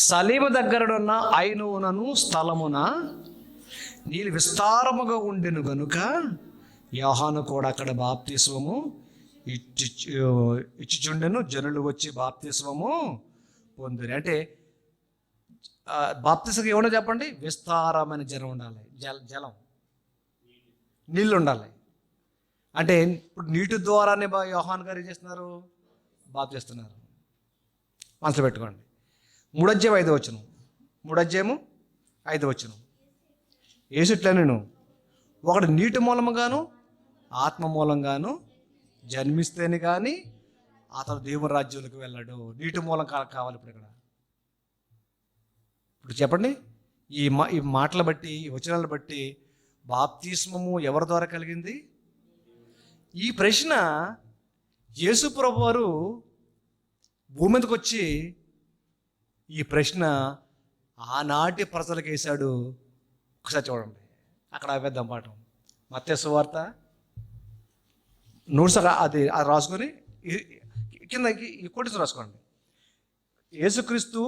సలీము దగ్గరనున్న ఐనోనను స్థలమున నీళ్ళు విస్తారముగా ఉండెను గనుక యోహాను కూడా అక్కడ బాప్తిస్మము ఇచ్చుచుండెను. జనులు వచ్చి బాప్తిస్మము పొందిరి. అంటే బాప్తిస్మం ఏమన్నా చెప్పండి, విస్తారమైన జలం ఉండాలి, జలం నీళ్ళు ఉండాలి. అంటే ఇప్పుడు నీటి ద్వారానే యోహాను గారు ఏం చేస్తున్నారు, బాప్తిస్తున్నారు. మనసులో పెట్టుకోండి. 3:5 వచనం, 3:5 యేసుట్లా నేను ఒకడు నీటి మూలముగాను ఆత్మ మూలంగాను జన్మిస్తేనే కానీ అతను దేవుని రాజ్యంలోకి వెళ్ళాడు. నీటి మూలం కావాలి. ఇప్పుడు చెప్పండి, ఈ మాటలు బట్టి, ఈ వచనాలను బట్టి బాప్తిస్మము ఎవరి ద్వారా కలిగింది? ఈ ప్రశ్న యేసు ప్రభు వారు భూమి మీదకి వచ్చి ఈ ప్రశ్న ఆనాటి ప్రజలకు వేశాడు. ఒకసారి చూడండి, అక్కడ ఆపేద్దాం పాఠం. మత్తయి సువార్త నోట్స్ అది రాసుకొని కిందకి కొట్టించి రాసుకోండి. యేసుక్రీస్తు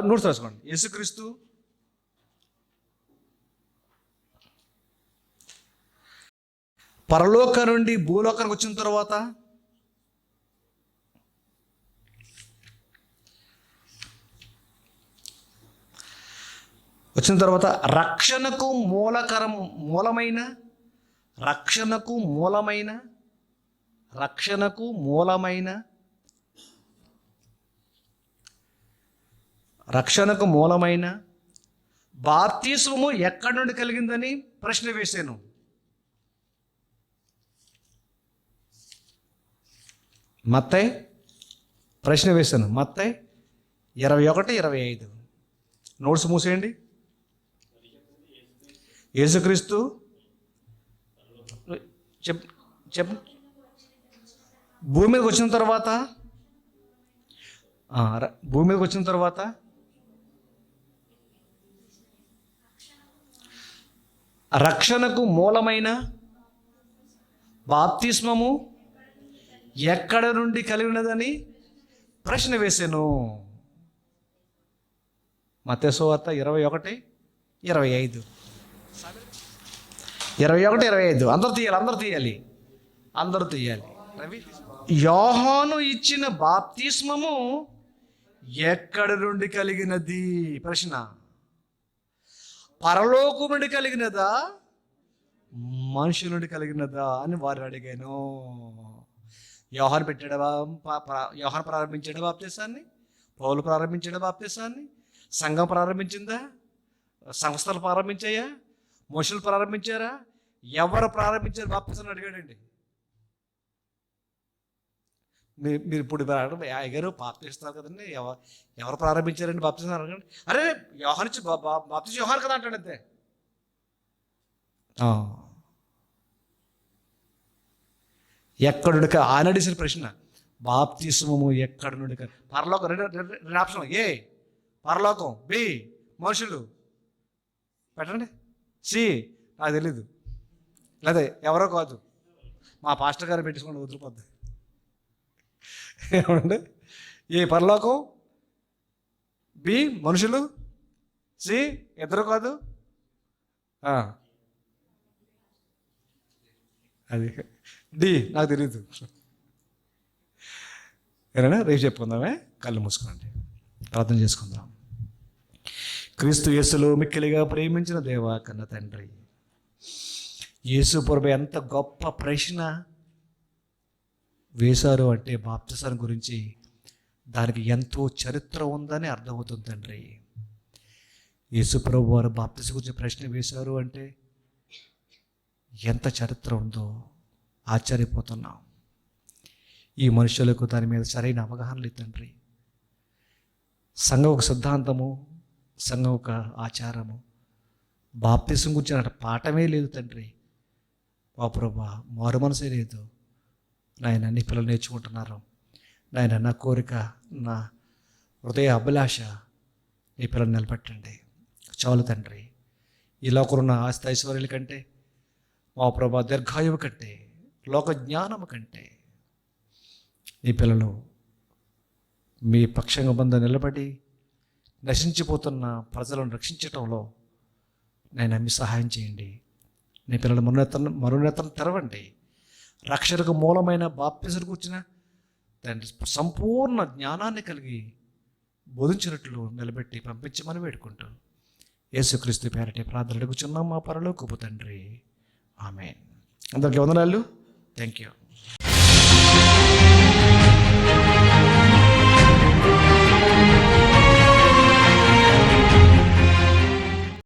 నోట్స్ రాసుకోండి. యేసుక్రీస్తు పరలోక నుండి భూలోకానికి వచ్చిన తర్వాత రక్షణకు మూలమైన బాప్తిస్మము ఎక్కడి నుండి కలిగిందని ప్రశ్న వేశాను. మత్తయి 21:25 నోట్స్ మూసేయండి. యేసుక్రీస్తు భూమి మీదకి వచ్చిన తర్వాత రక్షణకు మూలమైన బాప్తిస్మము ఎక్కడ నుండి కలిగినదని ప్రశ్న వేశాను. మత్తయి సువార్త 21:25 అందరూ తీయాలి. యోహాను ఇచ్చిన బాప్తిస్మము ఎక్కడి నుండి కలిగినది? ప్రశ్న. పరలోకం నుండి కలిగినదా, మనుషుల నుండి కలిగినదా అని వారు అడిగాను. యోహాను ప్రారంభించాడు బాప్తిసాన్ని, పౌలు ప్రారంభించాడు బాప్తిసాన్ని, సంఘం ప్రారంభించిందా, సంస్థలు ప్రారంభించాయా, మనుషులు ప్రారంభించారా? ఎవరు ప్రారంభించారు బాప్తిసాన్ని అడిగాడండి. మీరు ఇప్పుడు అయ్యగారు బాప్తిస్తారు కదండి, ఎవరు ప్రారంభించారండి బాప్తిసం అడగండి. అరే యోహాను బాప్తిసం యోహాను కదా అంటాడు అంతే. ఎక్కడుండి ఆనడిసిన ప్రశ్న, బాప్తిస్మము ఎక్కడ నుండి? పరలోకం రెండు ఆప్షన్. ఏ పరలోకం, బి మనుషులు. పెట్టండి. సి నాకు తెలీదు, లేదా ఎవరో కాదు, మా పాస్టర్ గారు పెట్టించుకోండి, వదిలిపోద్ది. ఏమండి? ఏ పరలోకం, బి మనుషులు, సి ఇద్దరు కాదు, అది డి నాకు తెలీదు. ఏమైనా రేపు చెప్పుకుందామే. కళ్ళు మూసుకోండి, ప్రార్థన చేసుకుందాం. క్రీస్తు యేసులో మిక్కిలిగా ప్రేమించిన దేవా కన్న తండ్రి, యేసు ప్రభు ఎంత గొప్ప ప్రశ్న వేశారు అంటే బాప్తిసం గురించి దానికి ఎంతో చరిత్ర ఉందని అర్థమవుతుంది తండ్రి. యేసు ప్రభు వారు బాప్తిసం గురించి ప్రశ్న వేశారు అంటే ఎంత చరిత్ర ఉందో ఆశ్చర్యపోతున్నాం. ఈ మనుషులకు దాని మీద సరైన అవగాహన లేదు తండ్రి. సంఘం ఒక సిద్ధాంతము, సంఘం ఒక ఆచారము, బాప్తిసం గురించి పాఠమే లేదు తండ్రి. ఓ ప్రభా, మారు మనసే లేదు నాయన. నీ పిల్లలు నేర్చుకుంటున్నారు నాయన. నా కోరిక, నా హృదయ అభిలాష నీ పిల్లలు నిలబెట్టండి చాలు తండ్రి. ఈ లోకంలో ఆస్తి ఐశ్వర్యాల కంటే, మా ప్రభా దీర్ఘాయువు కంటే, లోక జ్ఞానము కంటే నీ పిల్లలు మీ పక్షంగా బంధం నిలబడి నశించిపోతున్న ప్రజలను రక్షించటంలో నేను మీ సహాయం చేయండి. నీ పిల్లలు మరునేతను తెరవండి. రక్షణకు మూలమైన బాప్తిసం కూర్చిన తండ్రి సంపూర్ణ జ్ఞానాన్ని కలిగి బోధించినట్లు నిలబెట్టి పంపించమని వేడుకుంటూ యేసుక్రీస్తు పేరటి ప్రార్థన అడుగుచున్నాం మా పరలోకపు తండ్రి. ఆమేన్. అందరికీ వందనాలు. Thank you.